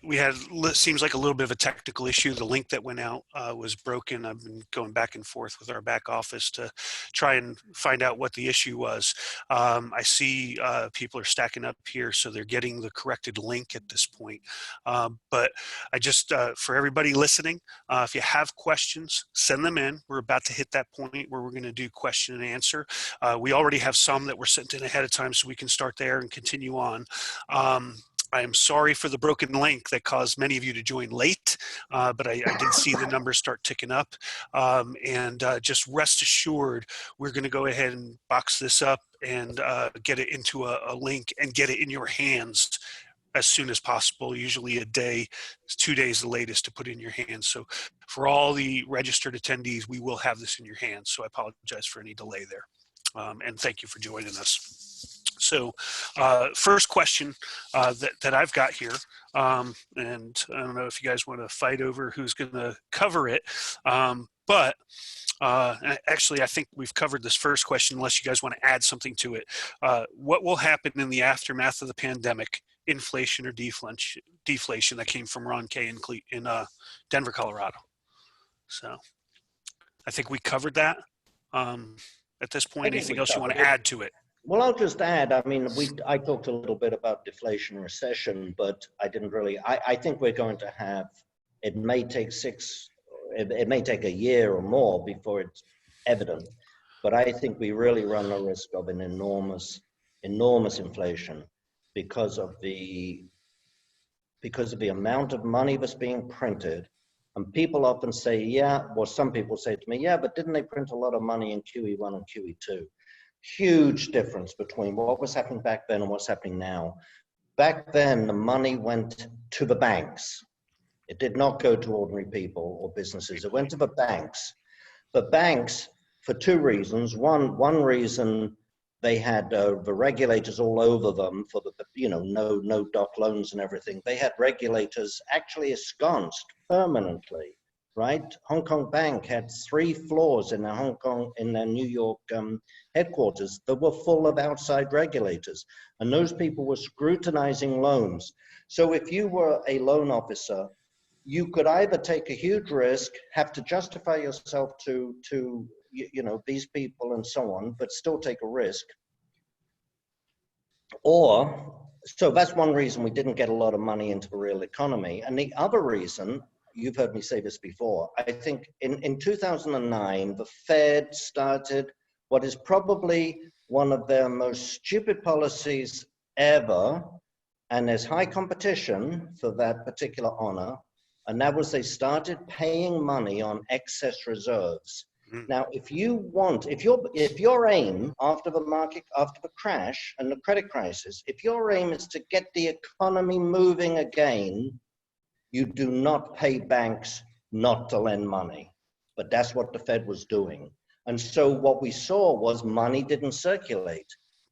We had, seems like a little bit of a technical issue. The link that went out was broken. I've been going back and forth with our back office to try and find out what the issue was. I see people are stacking up here, so they're getting the corrected link at this point. But I just, for everybody listening, if you have questions, send them in. We're about to hit that point where we're going to do question and answer. We already have some that were sent in ahead of time, so we can start there and continue on. I am sorry for the broken link that caused many of you to join late, but I did see the numbers start ticking up. And just rest assured, we're going to go ahead and box this up and get it into a link and get it in your hands as soon as possible, usually a day, 2 days the latest to put in your hands. So for all the registered attendees, we will have this in your hands. So I apologize for any delay there. And thank you for joining us. So first question that I've got here, and I don't know if you guys want to fight over who's going to cover it, but actually I think we've covered this first question unless you guys want to add something to it. What will happen in the aftermath of the pandemic, inflation or deflation? That came from Ron K. in Denver, Colorado. So I think we covered that. At this point, anything else you want to add to it? Well, I'll just add, I mean, I talked a little bit about deflation, recession, but I didn't really, I think we're going to have, it may take a year or more before it's evident, but I think we really run the risk of an enormous inflation because of the amount of money that's being printed. And people often say, yeah, well, some people say to me, yeah, but didn't they print a lot of money in QE1 and QE2? Huge difference between what was happening back then and what's happening now. Back then, the money went to the banks. It did not go to ordinary people or businesses. It went to the banks. The banks, for two reasons. One reason, they had the regulators all over them for the, you know, no doc loans and everything. They had regulators actually ensconced permanently, right? Hong Kong Bank had 3 floors in their New York headquarters that were full of outside regulators. And those people were scrutinizing loans. So if you were a loan officer, you could either take a huge risk, have to justify yourself to you know, these people and so on, but still take a risk. Or, so that's one reason we didn't get a lot of money into the real economy. And the other reason, you've heard me say this before, I think in 2009, the Fed started what is probably one of their most stupid policies ever, and there's high competition for that particular honor, and that was they started paying money on excess reserves. Now, if your aim after the market, after the crash and the credit crisis, if your aim is to get the economy moving again, You do not pay banks not to lend money, but that's what the Fed was doing. And so what we saw was money didn't circulate.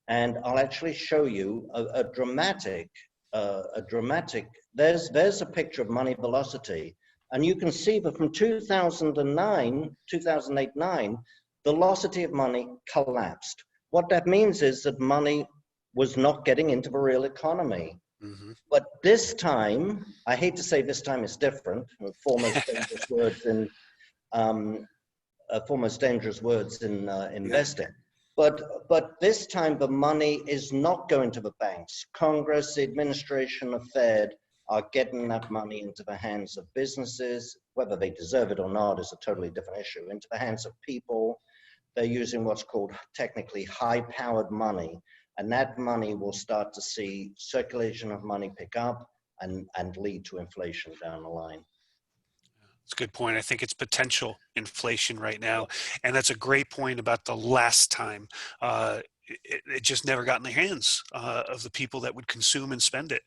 And I'll actually show you a dramatic, there's a picture of money velocity. And you can see that from 2008-9, the velocity of money collapsed. What that means is that money was not getting into the real economy. Mm-hmm. But this time, I hate to say this time is different, foremost dangerous words in investing. But this time the money is not going to the banks. Congress, the administration, the Fed are getting that money into the hands of businesses. Whether they deserve it or not is a totally different issue. Into the hands of people. They're using what's called technically high-powered money. And that money will start to see circulation of money pick up and lead to inflation down the line. That's a good point. I think it's potential inflation right now. And that's a great point about the last time. It just never got in the hands of the people that would consume and spend it.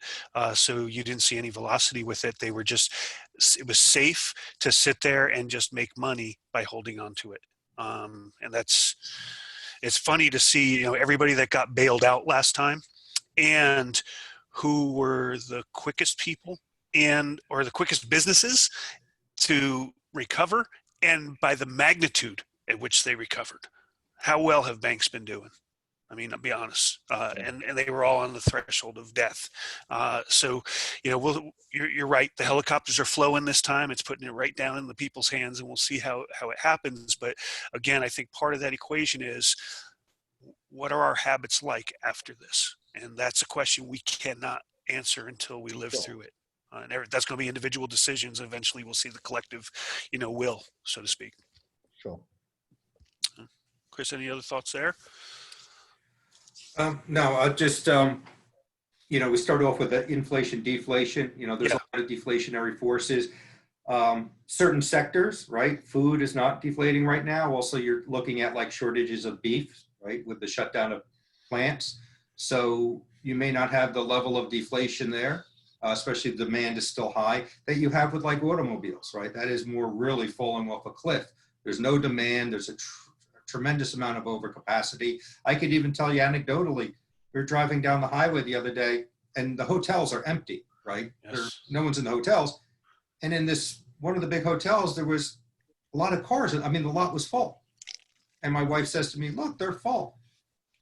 So you didn't see any velocity with it. They were just, it was safe to sit there and just make money by holding on to it. And it's funny to see, everybody that got bailed out last time and who were the quickest people or the quickest businesses to recover, and by the magnitude at which they recovered. How well have banks been doing? I mean, I'll be honest, and they were all on the threshold of death. So, you're right. The helicopters are flowing this time. It's putting it right down in the people's hands, and we'll see how it happens. But again, I think part of that equation is, what are our habits like after this? And that's a question we cannot answer until we live through it. And that's going to be individual decisions. Eventually, we'll see the collective, will, so to speak. Sure. Chris, any other thoughts there? No, I just, we started off with the inflation, deflation. There's a lot of deflationary forces. Certain sectors, right? Food is not deflating right now. Also, you're looking at like shortages of beef, right? With the shutdown of plants. So you may not have the level of deflation there, especially if demand is still high, that you have with like automobiles, right? That is more really falling off a cliff. There's no demand. There's a tremendous amount of overcapacity. I could even tell you anecdotally, we were driving down the highway the other day and the hotels are empty, right? Yes. No one's in the hotels. And in one of the big hotels, there was a lot of cars. I mean, the lot was full. And my wife says to me, look, they're full.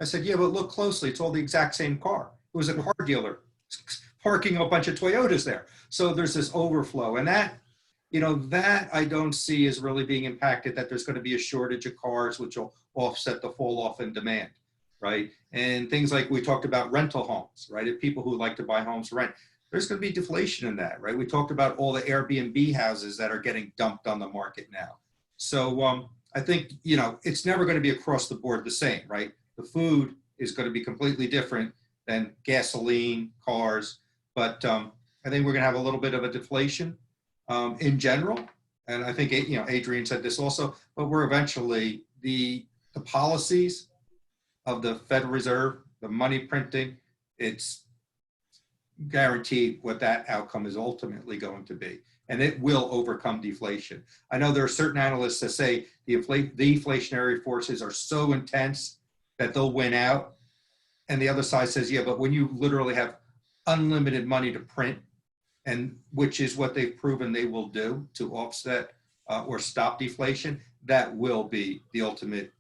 I said, yeah, but look closely. It's all the exact same car. It was a car dealer parking a bunch of Toyotas there. So there's this overflow. And that I don't see is really being impacted, that there's going to be a shortage of cars, which will offset the fall off in demand, right? And things like we talked about rental homes, right? If people who like to buy homes rent, there's going to be deflation in that, right? We talked about all the Airbnb houses that are getting dumped on the market now. So I think, it's never going to be across the board the same, right? The food is going to be completely different than gasoline, cars. But I think we're going to have a little bit of a deflation in general. And I think, Adrian said this also, but we're eventually, the policies of the Federal Reserve, the money printing, it's guaranteed what that outcome is ultimately going to be. And it will overcome deflation. I know there are certain analysts that say the inflationary forces are so intense that they'll win out. And the other side says, yeah, but when you literally have unlimited money to print, and which is what they've proven they will do to offset or stop deflation, that will be the ultimate,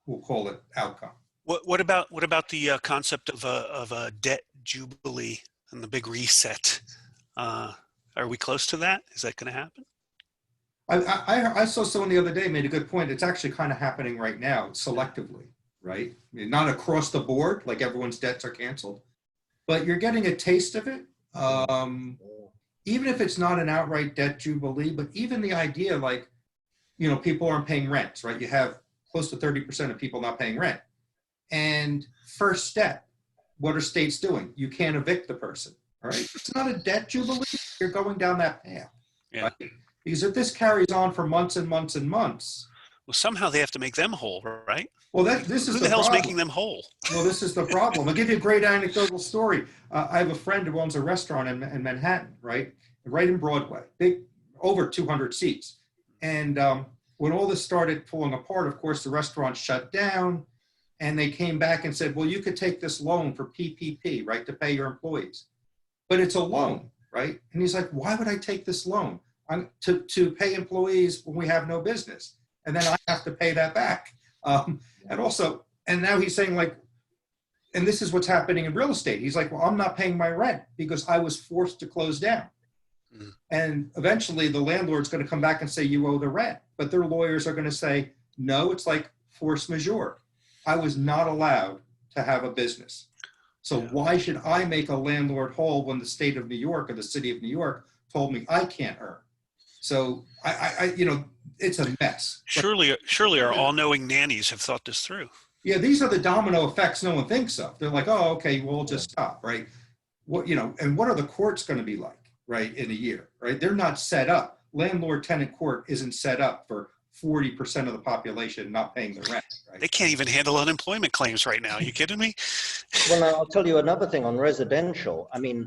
we'll call it, outcome. What about the concept of a debt jubilee and the big reset? Are we close to that? Is that going to happen? I saw someone the other day made a good point. It's actually kind of happening right now, selectively, right? I mean, not across the board, like everyone's debts are canceled, but you're getting a taste of it. Even if it's not an outright debt jubilee, but even the idea, like, people aren't paying rents, right? You have close to 30% of people not paying rent. And first step, what are states doing? You can't evict the person, all right? It's not a debt jubilee. You're going down that path, right? Because if this carries on for months and months and months. Well, somehow they have to make them whole, right? Well, this is Who the hell's making them whole? Well, this is the problem. I'll give you a great anecdotal story. I have a friend who owns a restaurant in Manhattan, right? right in Broadway, big, over 200 seats. And when all this started pulling apart, of course, the restaurant shut down, and they came back and said, well, you could take this loan for PPP, right, to pay your employees. But it's a loan, right? And he's like, why would I take this loan to pay employees when we have no business? And then I have to pay that back. And now he's saying, like, and this is what's happening in real estate. He's like, well, I'm not paying my rent because I was forced to close down. Mm. And eventually the landlord's going to come back and say, you owe the rent. But their lawyers are going to say, no, it's like force majeure. I was not allowed to have a business. So why should I make a landlord whole when the state of New York or the city of New York told me I can't earn? So I it's a mess. Surely our all-knowing nannies have thought this through. Yeah, these are the domino effects no one thinks of. They're like, oh, okay, we'll just stop, right? And what are the courts going to be like, right, in a year, right? They're not set up. Landlord-tenant court isn't set up for 40% of the population not paying the rent. Right? They can't even handle unemployment claims right now. Are you kidding me? Well, now, I'll tell you another thing on residential. I mean,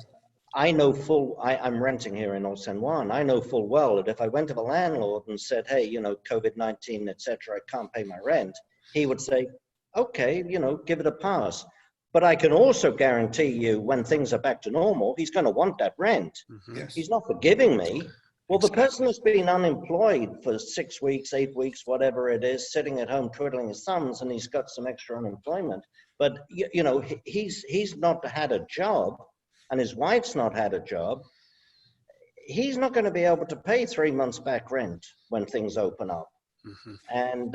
I know I'm renting here in Old San Juan. I know full well that if I went to the landlord and said, hey, COVID-19, et cetera, I can't pay my rent, he would say, okay, give it a pass. But I can also guarantee you when things are back to normal, he's going to want that rent. Mm-hmm. Yes. He's not forgiving me. Well, the person has been unemployed for 6 weeks, 8 weeks, whatever it is, sitting at home twiddling his thumbs, and he's got some extra unemployment. But, he's not had a job, and his wife's not had a job. He's not going to be able to pay 3 months back rent when things open up. Mm-hmm. And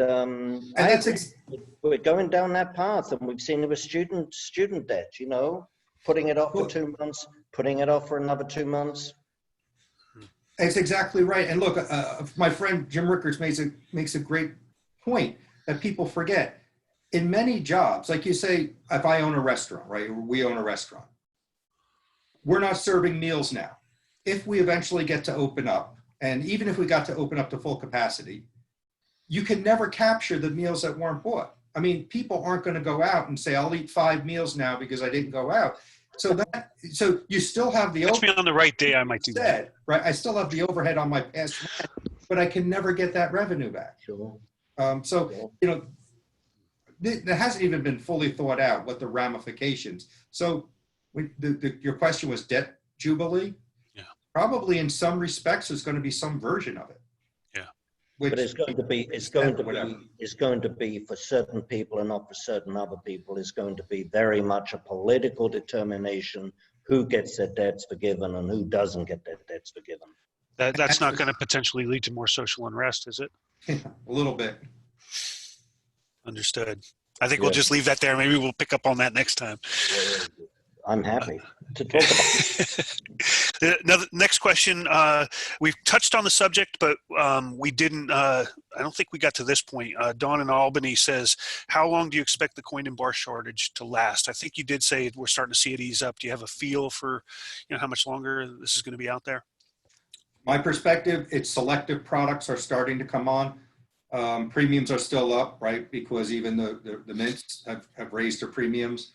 we're going down that path, and we've seen it with student debt, putting it off for 2 months, putting it off for another 2 months. That's exactly right. And look, my friend Jim Rickards makes a great point that people forget. In many jobs, like you say, if I own a restaurant, right, or we own a restaurant, we're not serving meals now. If we eventually get to open up, and even if we got to open up to full capacity, you can never capture the meals that weren't bought. I mean, people aren't going to go out and say, I'll eat 5 meals now because I didn't go out. So you still have the overhead. Catch me on the right day, I might do that. Right, I still have the overhead on my past rent, but I can never get that revenue back. Sure. It hasn't even been fully thought out what the ramifications. So your question was debt jubilee. Yeah. Probably in some respects, there's going to be some version of it. But it's going to be for certain people and not for certain other people. It's going to be very much a political determination who gets their debts forgiven and who doesn't get their debts forgiven. That's not going to potentially lead to more social unrest, is it? A little bit. Understood. I think we'll just leave that there. Maybe we'll pick up on that next time. I'm happy to talk about it. Next question. We've touched on the subject, but we didn't, I don't think we got to this point. Dawn in Albany says, how long do you expect the coin and bar shortage to last? I think you did say we're starting to see it ease up. Do you have a feel for how much longer this is going to be out there? My perspective, it's selective products are starting to come on. Premiums are still up, right? Because even the mints have raised their premiums.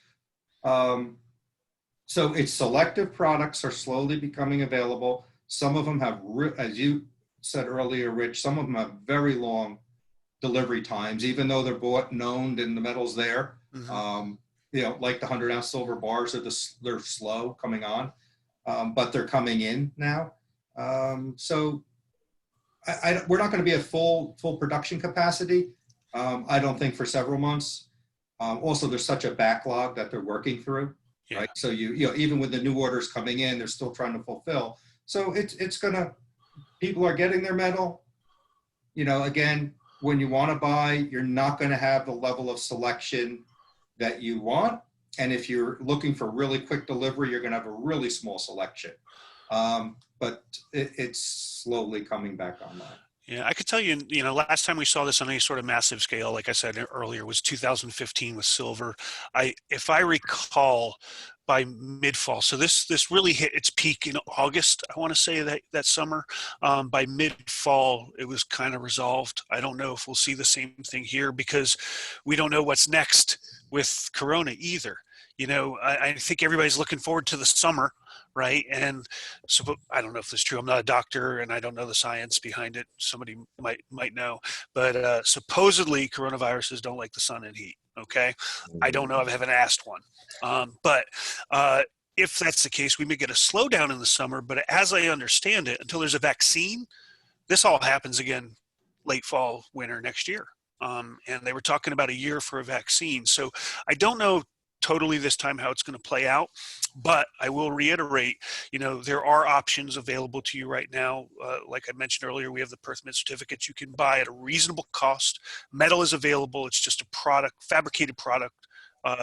So it's selective products are slowly becoming available. Some of them have, as you said earlier, Rich, some of them have very long delivery times, even though they're bought and owned and the metal's there. Mm-hmm. Like the 100-ounce silver bars, they're slow coming on, but they're coming in now. So we're not going to be at full production capacity. I don't think for several months. Also, there's such a backlog that they're working through. Yeah. Right. So even with the new orders coming in, they're still trying to fulfill. So it's gonna, people are getting their metal. Again, when you want to buy, you're not going to have the level of selection that you want. And if you're looking for really quick delivery, you're going to have a really small selection. But it's slowly coming back online. Yeah, I could tell you, last time we saw this on any sort of massive scale, like I said earlier, was 2015 with silver. If I recall, by mid-fall, so this really hit its peak in August, I want to say that summer. By mid-fall, it was kind of resolved. I don't know if we'll see the same thing here because we don't know what's next with Corona either. I think everybody's looking forward to the summer, right? And so I don't know if this is true. I'm not a doctor and I don't know the science behind it. Somebody might know, but supposedly coronaviruses don't like the sun and heat. Okay. I don't know. I haven't asked one. But if that's the case, we may get a slowdown in the summer, but as I understand it, until there's a vaccine, this all happens again late fall, winter next year. And they were talking about a year for a vaccine. So I don't know totally this time how it's going to play out, but I will reiterate, there are options available to you right now. Like I mentioned earlier, we have the Perth Mint certificates you can buy at a reasonable cost. Metal is available. It's just a fabricated product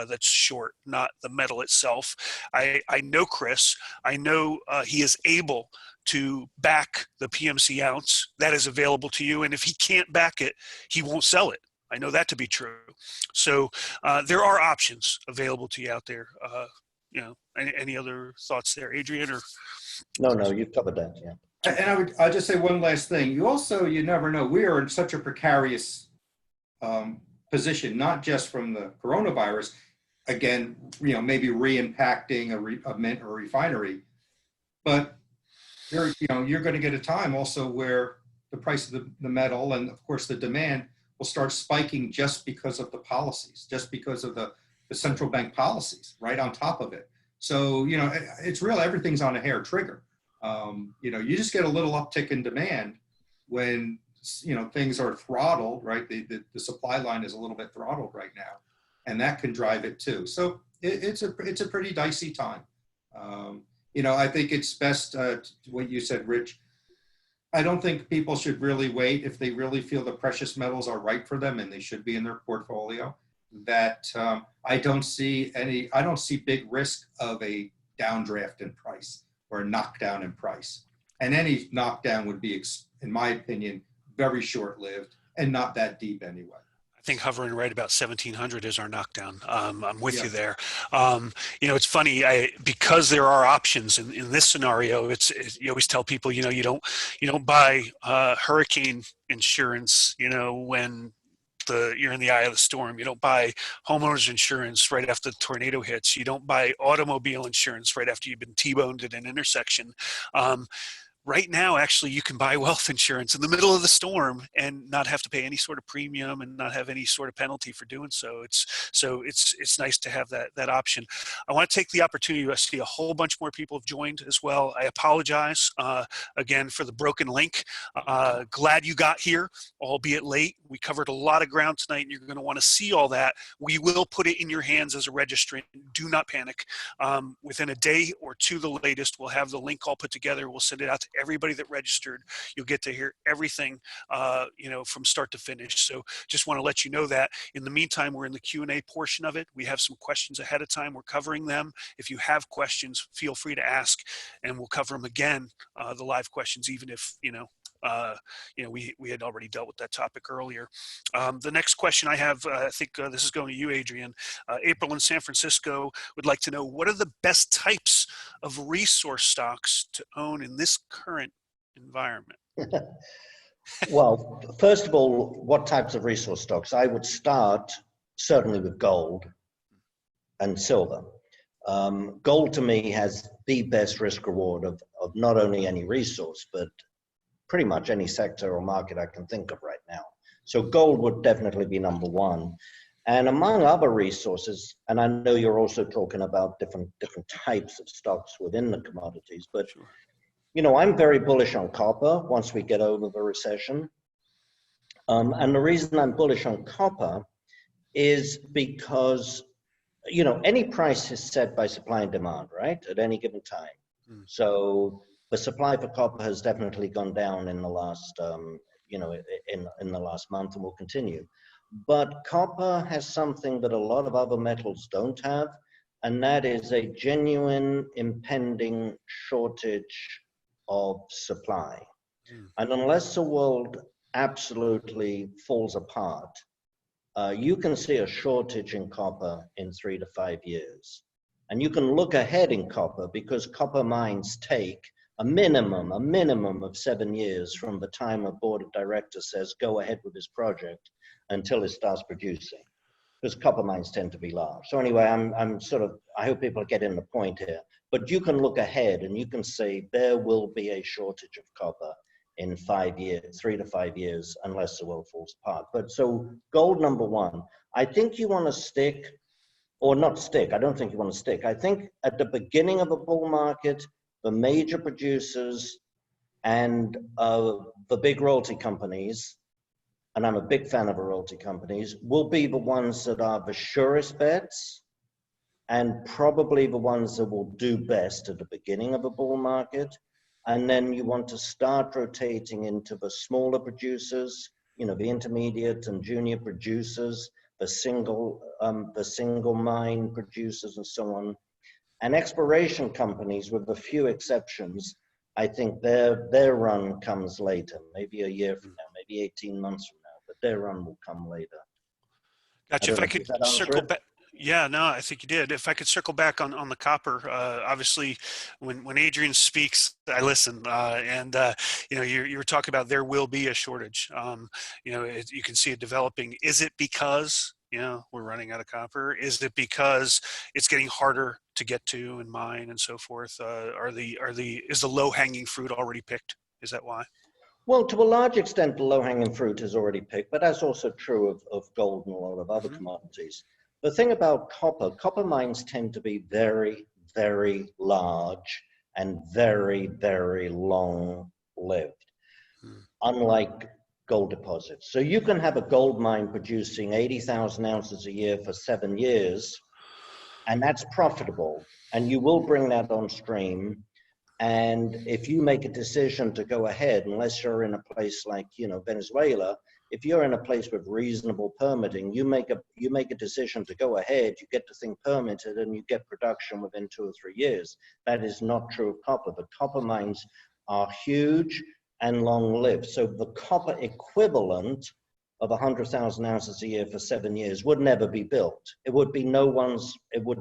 that's short, not the metal itself. I know Chris. I know he is able to back the PMC ounce that is available to you. And if he can't back it, he won't sell it. I know that to be true. So there are options available to you out there. Any other thoughts there, Adrian? Or No, you've covered that. Yeah. And I'll just say one last thing. You never know. We are in such a precarious position, not just from the coronavirus. Again, maybe re-impacting a mint or refinery, but you're going to get a time also where the price of the metal and of course the demand will start spiking just because of the policies, just because of the central bank policies right on top of it. So, it's real, everything's on a hair trigger. You just get a little uptick in demand when, things are throttled, right? The supply line is a little bit throttled right now, and that can drive it too. So it's a pretty dicey time. I think it's best, what you said, Rich. I don't think people should really wait if they really feel the precious metals are right for them and they should be in their portfolio. That I don't see big risk of a downdraft in price or a knockdown in price. And any knockdown would be, in my opinion, very short-lived and not that deep anyway. I think hovering right about 1700 is our knockdown. I'm with you there. It's funny because there are options in this scenario. You always tell people, you don't buy hurricane insurance, when you're in the eye of the storm. You don't buy homeowners insurance right after the tornado hits. You don't buy automobile insurance right after you've been T-boned at an intersection. Right now, actually, you can buy wealth insurance in the middle of the storm and not have to pay any sort of premium and not have any sort of penalty for doing so. It's nice to have that option. I want to take the opportunity. I see a whole bunch more people have joined as well. I apologize again for the broken link. Glad you got here, albeit late. We covered a lot of ground tonight, and you're going to want to see all that. We will put it in your hands as a registrant. Do not panic. Within a day or two, the latest, we'll have the link all put together. We'll send it out to everybody that registered. You'll get to hear everything, from start to finish. So just want to let you know that. In the meantime, we're in the Q&A portion of it. We have some questions ahead of time. We're covering them. If you have questions, feel free to ask, and we'll cover them again, the live questions, even if, we had already dealt with that topic earlier. The next question I have, I think this is going to you, Adrian. April in San Francisco would like to know, what are the best types of resource stocks to own in this current environment? Well, first of all, what types of resource stocks? I would start certainly with gold and silver. Gold to me has the best risk reward of not only any resource, but pretty much any sector or market I can think of right now. So gold would definitely be number one. And among other resources, and I know you're also talking about different types of stocks within the commodities, but Sure. I'm very bullish on copper once we get over the recession. And the reason I'm bullish on copper is because, any price is set by supply and demand, right? At any given time. So the supply for copper has definitely gone down in the last, in the last month, and will continue. But copper has something that a lot of other metals don't have, and that is a genuine impending shortage of supply. And unless the world absolutely falls apart, you can see a shortage in copper in 3 to 5 years. And you can look ahead in copper because copper mines take a minimum of 7 years from the time a board of directors says, go ahead with this project until it starts producing. because copper mines tend to be large. So anyway, I'm sort of, I hope people are getting the point here. But you can look ahead and you can say there will be a shortage of copper in 5 years, 3 to 5 years, unless the world falls apart. But so gold, number one, I think you want to stick, or not stick, I don't think you want to stick. I think at the beginning of a bull market, the major producers and the big royalty companies, and I'm a big fan of the royalty companies, will be the ones that are the surest bets and probably the ones that will do best at the beginning of a bull market. And then you want to start rotating into the smaller producers, you know, the intermediate and junior producers, the single mine producers and so on. And exploration companies, with a few exceptions, I think their run comes later, maybe a year from now, maybe 18 months from now, but their run will come later. Gotcha. If I could circle back. Yeah, no, I think you did. If I could circle back on the copper, obviously, when Adrian speaks, I listen, and you know, you were talking about there will be a shortage. You know, you can see it developing. Is it because, you know, we're running out of copper? Is it because it's getting harder to get to and mine and so forth? Is the low hanging fruit already picked? Is that why? Well, to a large extent, the low-hanging fruit is already picked, but that's also true of gold and a lot of other commodities. The thing about copper mines tend to be very, very large and very, very long-lived, unlike gold deposits. So you can have a gold mine producing 80,000 ounces a year for 7 years, and that's profitable, and you will bring that on stream. And if you make a decision to go ahead, unless you're in a place like, you know, Venezuela, if you're in a place with reasonable permitting, you make a decision to go ahead, you get the thing permitted, and you get production within 2 or 3 years. That is not true of copper. The copper mines are huge and long-lived. So the copper equivalent of 100,000 ounces a year for 7 years would never be built. It would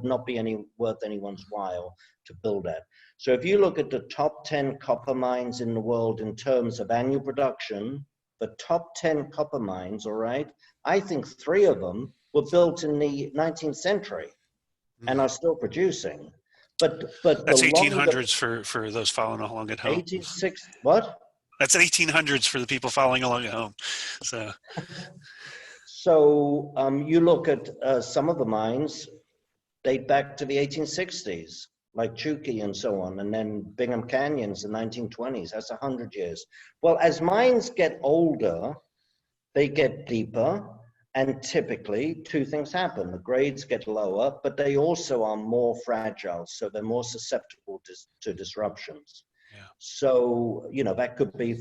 not be worth anyone's while to build that. So if you look at the top 10 copper mines in the world in terms of annual production, the top 10 copper mines, all right, I think 3 of them were built in the 19th century and are still producing. But that's 1800s for those following along at home. 1860, what? That's 1800s for the people following along at home. So you look at some of the mines date back to the 1860s, like Chuki and so on, and then Bingham Canyon's the 1920s. That's 100 years. Well, as mines get older, they get deeper, and typically 2 things happen. The grades get lower, but they also are more fragile, so they're more susceptible to disruptions. Yeah. So, you know, that could be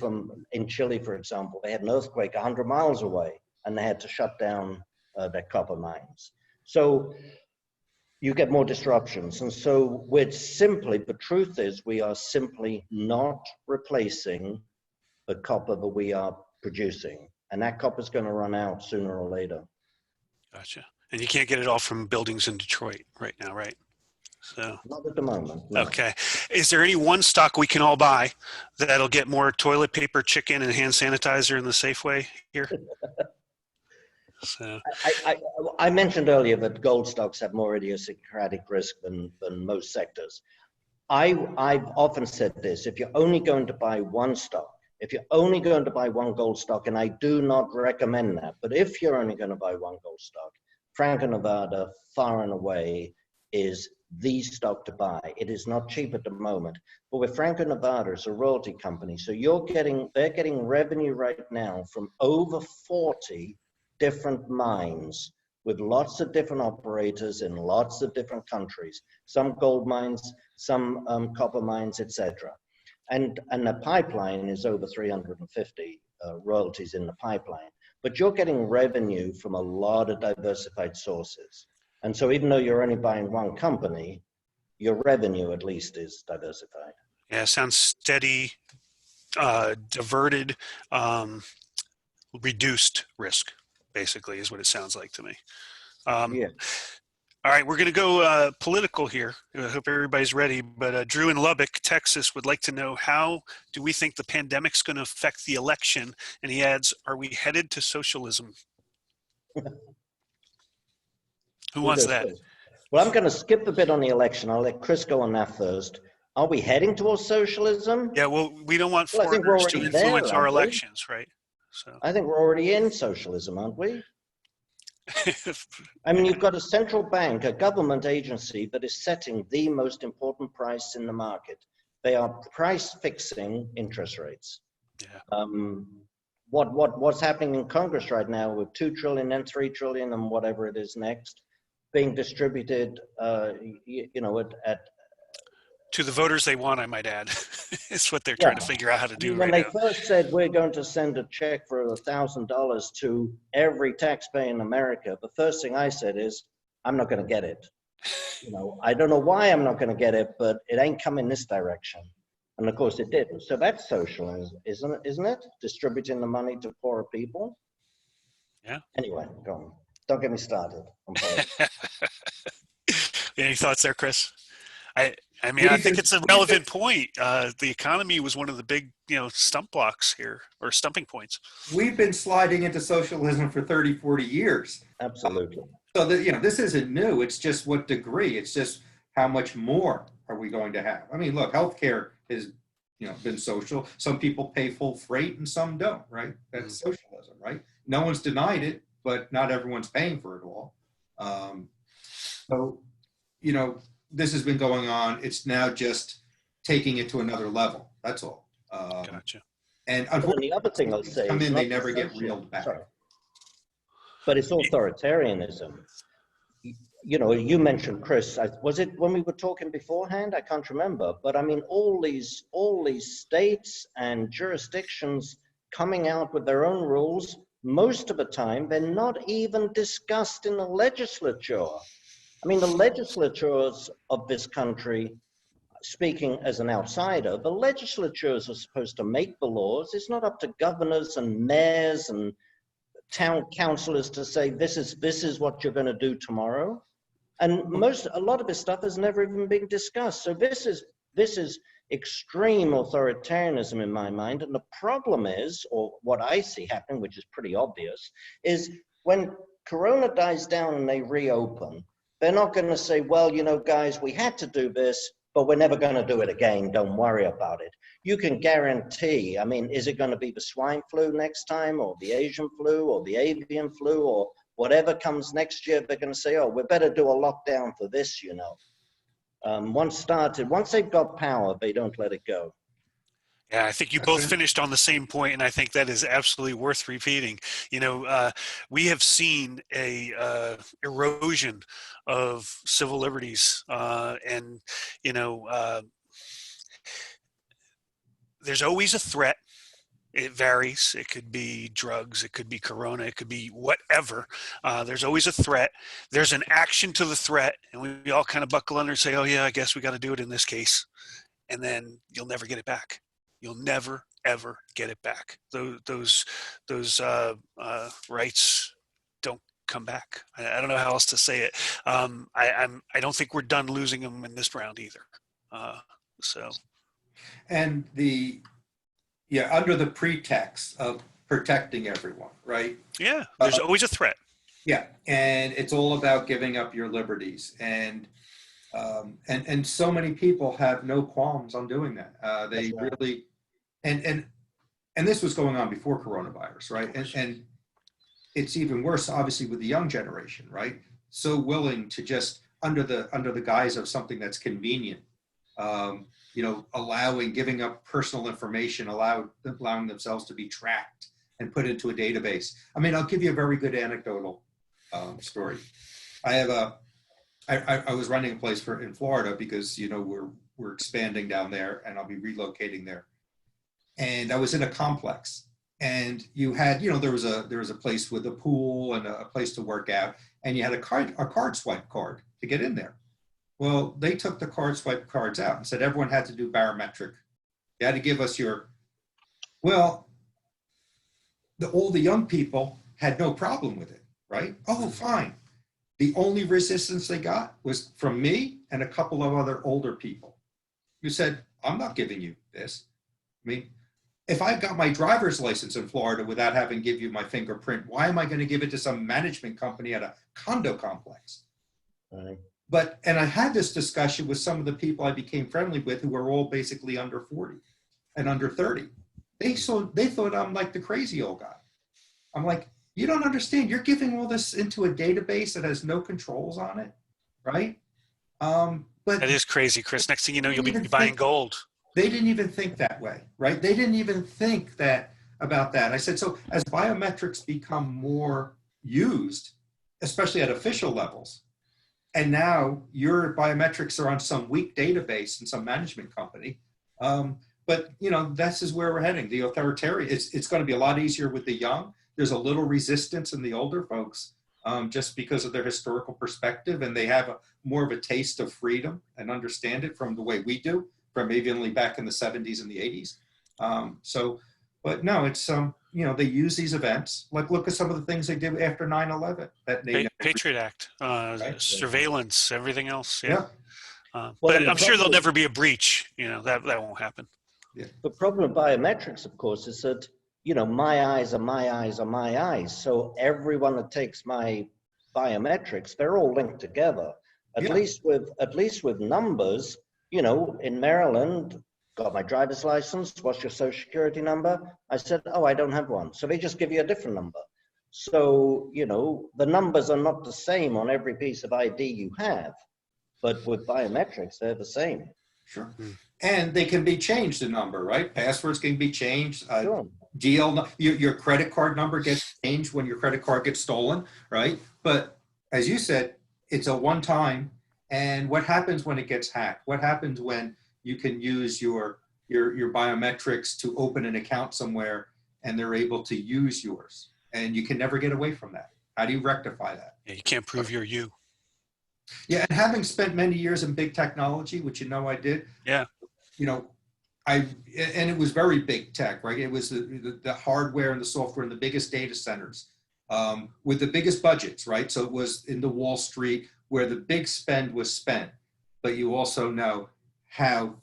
in Chile, for example, they had an earthquake 100 miles away, and they had to shut down their copper mines. So you get more disruptions. And so the truth is we are simply not replacing the copper that we are producing. And that copper is going to run out sooner or later. Gotcha. And you can't get it all from buildings in Detroit right now, right? So not at the moment. No. Okay. Is there any one stock we can all buy that'll get more toilet paper, chicken, and hand sanitizer in the Safeway here? So I mentioned earlier that gold stocks have more idiosyncratic risk than most sectors. I've often said this: if you're only going to buy one stock, if you're only going to buy one gold stock, and I do not recommend that, but if you're only going to buy one gold stock, Franco-Nevada far and away is the stock to buy. It is not cheap at the moment, but with Franco-Nevada as a royalty company, so they're getting revenue right now from over 40 different mines with lots of different operators in lots of different countries, some gold mines, some copper mines, etc. And the pipeline is over 350 royalties in the pipeline. But you're getting revenue from a lot of diversified sources. And so even though you're only buying one company, your revenue at least is diversified. Yeah, sounds steady, diverted, reduced risk, basically, is what it sounds like to me. Yeah. All right, we're going to go political here. I hope everybody's ready. But Drew in Lubbock, Texas, would like to know, how do we think the pandemic's going to affect the election? And he adds, are we headed to socialism? Who wants goes that? first? Well, I'm going to skip the bit on the election. I'll let Chris go on that first. Are we heading towards socialism? Yeah, well, we don't want Well, I think we're foreigners to already influence there, our aren't we? elections, right? So, I think we're already in socialism, aren't we? I mean, you've got a central bank, a government agency that is setting the most important price in the market. They are price fixing interest rates. yeah. What's happening in Congress right now with 2 trillion and 3 trillion and whatever it is next being distributed, at To the voters they want, I might add. It's what they're yeah. trying to figure out how to I do mean, when right they now. first said we're going to send a check for $1,000 to every taxpayer in America, the first thing I said is, I'm not going to get it. I don't know why I'm not going to get it, but it ain't coming this direction. And of course it didn't. So that's socialism, isn't it? Distributing the money to poorer people. Yeah. Anyway, go on. Don't get me started on politics. Any thoughts there, Chris? I mean, I think it's a relevant point. The economy was one of the big, stump blocks here, or stumping points. We've been sliding into socialism for 30, 40 years. Absolutely. So that, this isn't new. It's just what degree. It's just how much more are we going to have? I mean, look, healthcare has, been social. Some people pay full freight and some don't, right? That's socialism, right? No one's denied it, but not everyone's paying for it all. So, this has been going on. It's now just taking it to another level. That's all. Gotcha. And the other thing I'll say come is in, not they never get social- reeled back. Sorry. But it's authoritarianism. You mentioned, Chris, was it when we were talking beforehand? I can't remember. But I mean, all these states and jurisdictions coming out with their own rules, most of the time, they're not even discussed in the legislature. I mean, the legislatures of this country, speaking as an outsider, the legislatures are supposed to make the laws. It's not up to governors and mayors and town councillors to say, this is what you're going to do tomorrow. And a lot of this stuff has never even been discussed. So this is extreme authoritarianism in my mind. And the problem is, or what I see happening, which is pretty obvious, is when Corona dies down and they reopen, they're not going to say, well, guys, we had to do this, but we're never going to do it again. Don't worry about it. You can guarantee, I mean, is it going to be the swine flu next time, or the Asian flu, or the avian flu, or whatever comes next year? They're going to say, oh, we better do a lockdown for this, Once they've got power, they don't let it go. Yeah, I think you both finished on the same point, and I think that is absolutely worth repeating. We have seen a erosion of civil liberties, and there's always a threat. It varies. It could be drugs. It could be Corona. It could be whatever. There's always a threat. There's an action to the threat, and we all kind of buckle under and say, "Oh yeah, I guess we got to do it in this case," and then you'll never get it back. You'll never ever get it back. Those rights don't come back. I don't know how else to say it. I don't think we're done losing them in this round either. And under the pretext of protecting everyone, right? Yeah, there's always a threat. Yeah, and it's all about giving up your liberties, and so many people have no qualms on doing that. They really, and this was going on before coronavirus, right? And it's even worse, obviously, with the young generation, right? So willing to just under the guise of something that's convenient, giving up personal information, allowing themselves to be tracked and put into a database. I mean, I'll give you a very good anecdotal story. I was running a place in Florida because we're expanding down there, and I'll be relocating there. And I was in a complex, and you had there was a place with a pool and a place to work out, and you had a card swipe card to get in there. Well, they took the card swipe cards out and said everyone had to do barometric. You had to give us all the young people had no problem with it, right? Oh, fine. The only resistance they got was from me and a couple of other older people who said, I'm not giving you this. I mean, if I got my driver's license in Florida without having to give you my fingerprint, why am I going to give it to some management company at a condo complex? Right. And I had this discussion with some of the people I became friendly with who were all basically under 40 and under 30. They thought I'm like the crazy old guy. I'm like, you don't understand. You're giving all this into a database that has no controls on it, right? But That is crazy, Chris. Next thing you know, you'll be buying gold. they didn't even think that way, right? They didn't even think that about that. I said, so as biometrics become more used, especially at official levels, and now your biometrics are on some weak database in some management company. But this is where we're heading. The authoritarian, it's going to be a lot easier with the young. There's a little resistance in the older folks just because of their historical perspective, and they have more of a taste of freedom and understand it from the way we do, from maybe only back in the 70s and the 80s. But no, it's they use these events. Like, look at some of the things they did after 9/11. Patriot Act, right? surveillance, everything else. Yeah. But I'm sure there'll never be a breach. That won't happen. Yeah. The problem with biometrics, of course, is that my eyes are my eyes are my eyes. So everyone that takes my biometrics, they're all linked together. At least with numbers. In Maryland, got my driver's license. What's your social security number? I said, oh, I don't have one. So they just give you a different number. So the numbers are not the same on every piece of ID you have, but with biometrics, they're the same. Sure. And they can be changed, the number, right? Passwords can be changed. Sure. Your credit card number gets changed when your credit card gets stolen, right? But as you said, it's a one time. And what happens when it gets hacked? What happens when you can use your biometrics to open an account somewhere and they're able to use yours? And you can never get away from that. How do you rectify that? Yeah, you can't prove you're you. Yeah, and having spent many years in big technology, which I did. Yeah. And it was very big tech, right? It was the hardware and the software in the biggest data centers with the biggest budgets, right? So it was in the Wall Street where the big spend was spent, but you also know how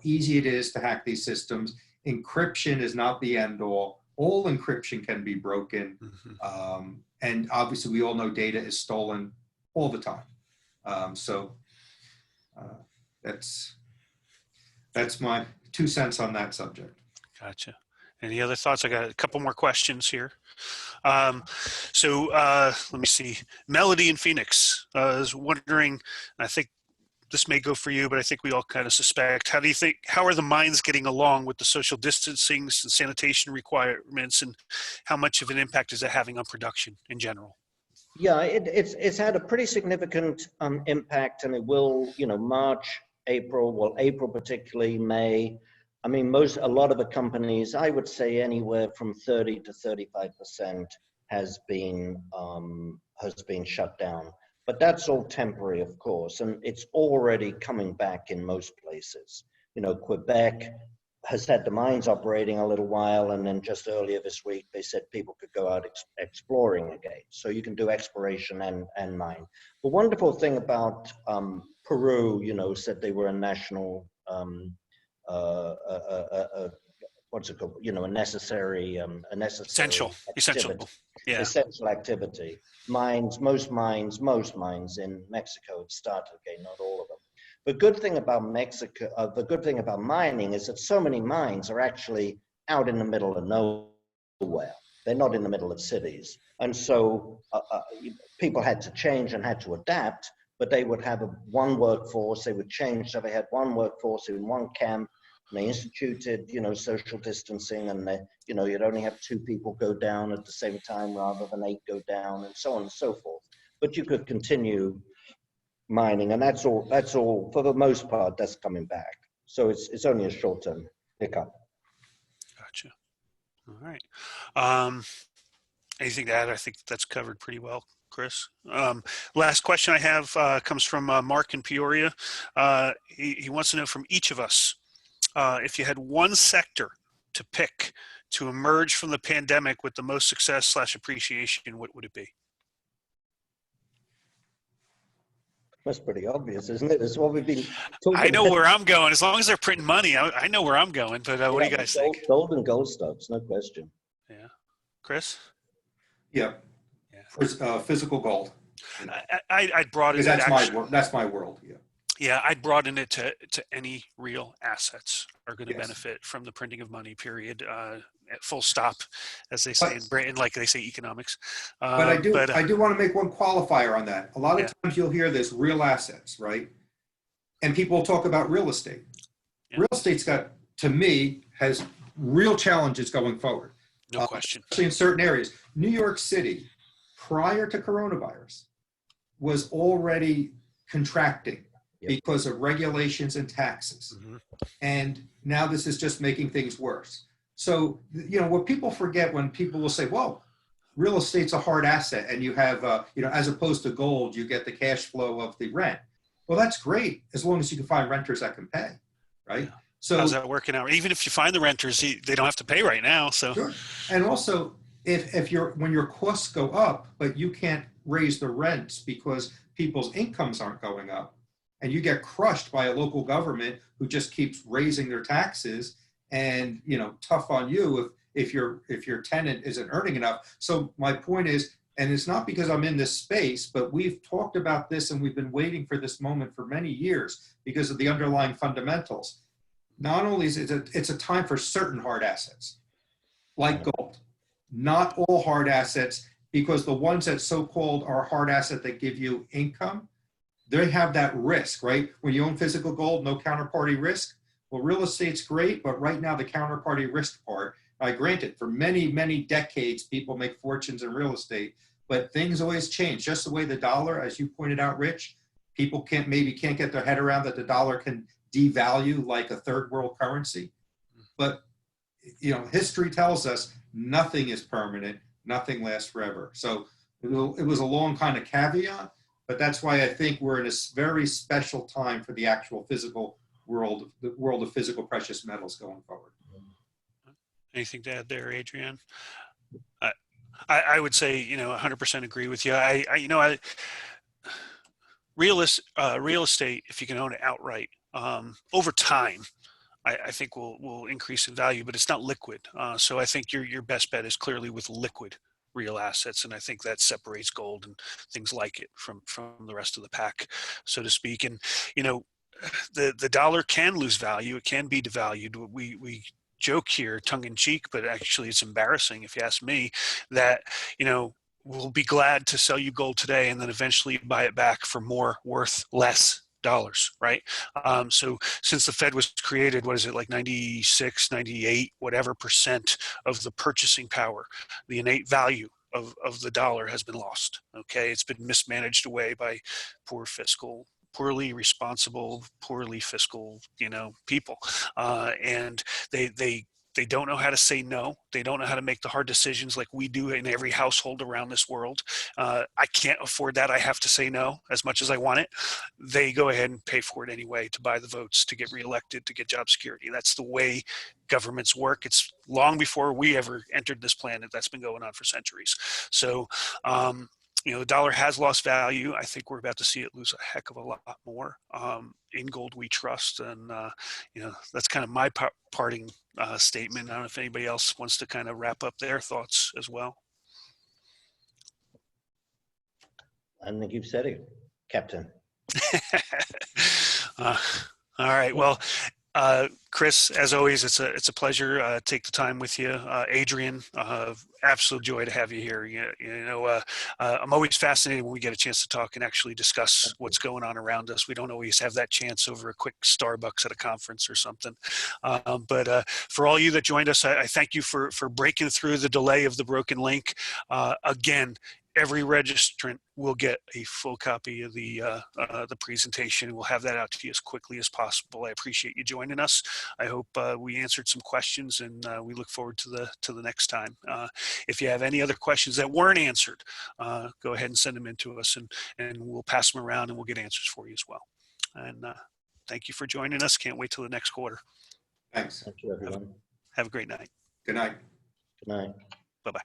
easy it is to hack these systems. Encryption is not the end all. All encryption can be broken. Mm-hmm. And obviously we all know data is stolen all the time. That's my 2 cents on that subject. Gotcha. Any other thoughts? I got a couple more questions here. Let me see. Melody in Phoenix is wondering, I think this may go for you, but I think we all kind of suspect, how are the mines getting along with the social distancing and sanitation requirements, and how much of an impact is it having on production in general? Yeah, it's had a pretty significant impact, and it will, March, April particularly, May. I mean, a lot of the companies, I would say anywhere from 30 to 35% has been shut down. But that's all temporary, of course, and it's already coming back in most places. Quebec has had the mines operating a little while, and then just earlier this week, they said people could go out exploring again. So you can do exploration and mine. The wonderful thing about Peru, said they were a national, what's it called? A necessary essential, yeah, essential activity. Most mines in Mexico have started again, not all of them. The good thing about the good thing about mining is that so many mines are actually out in the middle of nowhere. They're not in the middle of cities. And so people had to change and had to adapt, but they would have one workforce, they would change. So they had one workforce in one camp, and they instituted, social distancing, and you'd only have 2 people go down at the same time rather than 8 go down, and so on and so forth. But you could continue mining, and that's all for the most part. That's coming back. So it's only a short-term hiccup. Gotcha. All right. Anything to add? I think that's covered pretty well, Chris. Last question I have comes from Mark in Peoria. He wants to know from each of us, if you had one sector to pick to emerge from the pandemic with the most success / appreciation, what would it be? That's pretty obvious, isn't it? That's what we've been talking about. I know where I'm going. As long as they're printing money, I know where I'm going. But what do you guys think? Gold and gold stocks, no question. Yeah. Chris? Yeah. Physical gold. I'd broaden Because it. that's my world. Yeah. Yeah, I'd broaden it to any real assets are going to Yes. benefit from the printing of money, period. At full stop, as they say But- in Britain, like they say economics. But I do want to make one qualifier on that. A lot of Yeah. times you'll hear this real assets, right? And people talk about real estate. Yeah. Real estate's got, to me, has real challenges going forward. No question. Especially in certain areas. New York City, prior to coronavirus, was already contracting because of regulations and taxes. Mhm. And now this is just making things worse. So, what people forget when people will say, well, real estate's a hard asset and you have, as opposed to gold, you get the cash flow of the rent. Well, that's great as long as you can find renters that can pay, right? Yeah. So how's that working out? Even if you find the renters, they don't have to pay right now. So sure. And also, when your costs go up, but you can't raise the rents because people's incomes aren't going up, and you get crushed by a local government who just keeps raising their taxes, and tough on you if your tenant isn't earning enough. So my point is, and it's not because I'm in this space, but we've talked about this and we've been waiting for this moment for many years because of the underlying fundamentals. Not only is it's a time for certain hard assets, like gold. Not all hard assets, because the ones that so-called are hard asset that give you income, they have that risk, right? When you own physical gold, no counterparty risk. Well, real estate's great, but right now the counterparty risk part, granted, for many, many decades, people make fortunes in real estate, but things always change. Just the way the dollar, as you pointed out, Rich, people can't get their head around that the dollar can devalue like a third world currency. But, history tells us nothing is permanent, nothing lasts forever. So it was a long kind of caveat, but that's why I think we're in a very special time for the actual physical world, the world of physical precious metals going forward. anything to add there, Adrian? I would say, 100% agree with you. Real estate, if you can own it outright, over time, I think will increase in value, but it's not liquid. So I think your best bet is clearly with liquid real assets, and I think that separates gold and things like it from the rest of the pack, so to speak. And the dollar can lose value; it can be devalued. We joke here, tongue in cheek, but actually it's embarrassing if you ask me. That we'll be glad to sell you gold today, and then eventually buy it back for more, worth less dollars, right? So since the Fed was created, what is it, like 96, 98, whatever percent of the purchasing power, the innate value of the dollar has been lost. Okay, it's been mismanaged away by poorly responsible, poorly fiscal, people, and they don't know how to say no. They don't know how to make the hard decisions like we do in every household around this world. I can't afford that. I have to say no as much as I want it. They go ahead and pay for it anyway to buy the votes, to get reelected, to get job security. That's the way governments work. It's long before we ever entered this planet. That's been going on for centuries. So, the dollar has lost value. I think we're about to see it lose a heck of a lot more. In gold we trust, and that's kind of my parting statement. I don't know if anybody else wants to kind of wrap up their thoughts as well. I think you've said it, Captain. All right. Well, Chris, as always, it's a pleasure. Take the time with you, Adrian. Absolute joy to have you here. I'm always fascinated when we get a chance to talk and actually discuss what's going on around us. We don't always have that chance over a quick Starbucks at a conference or something. But for all you that joined us, I thank you for breaking through the delay of the broken link. Again, every registrant will get a full copy of the presentation. We'll have that out to you as quickly as possible. I appreciate you joining us. I hope we answered some questions, and we look forward to the next time. If you have any other questions that weren't answered, go ahead and send them in to us, and we'll pass them around, and we'll get answers for you as well. And thank you for joining us. Can't wait till the next quarter. Thanks. Thank you, everyone. Have a great night. Good night. Good night. Bye-bye.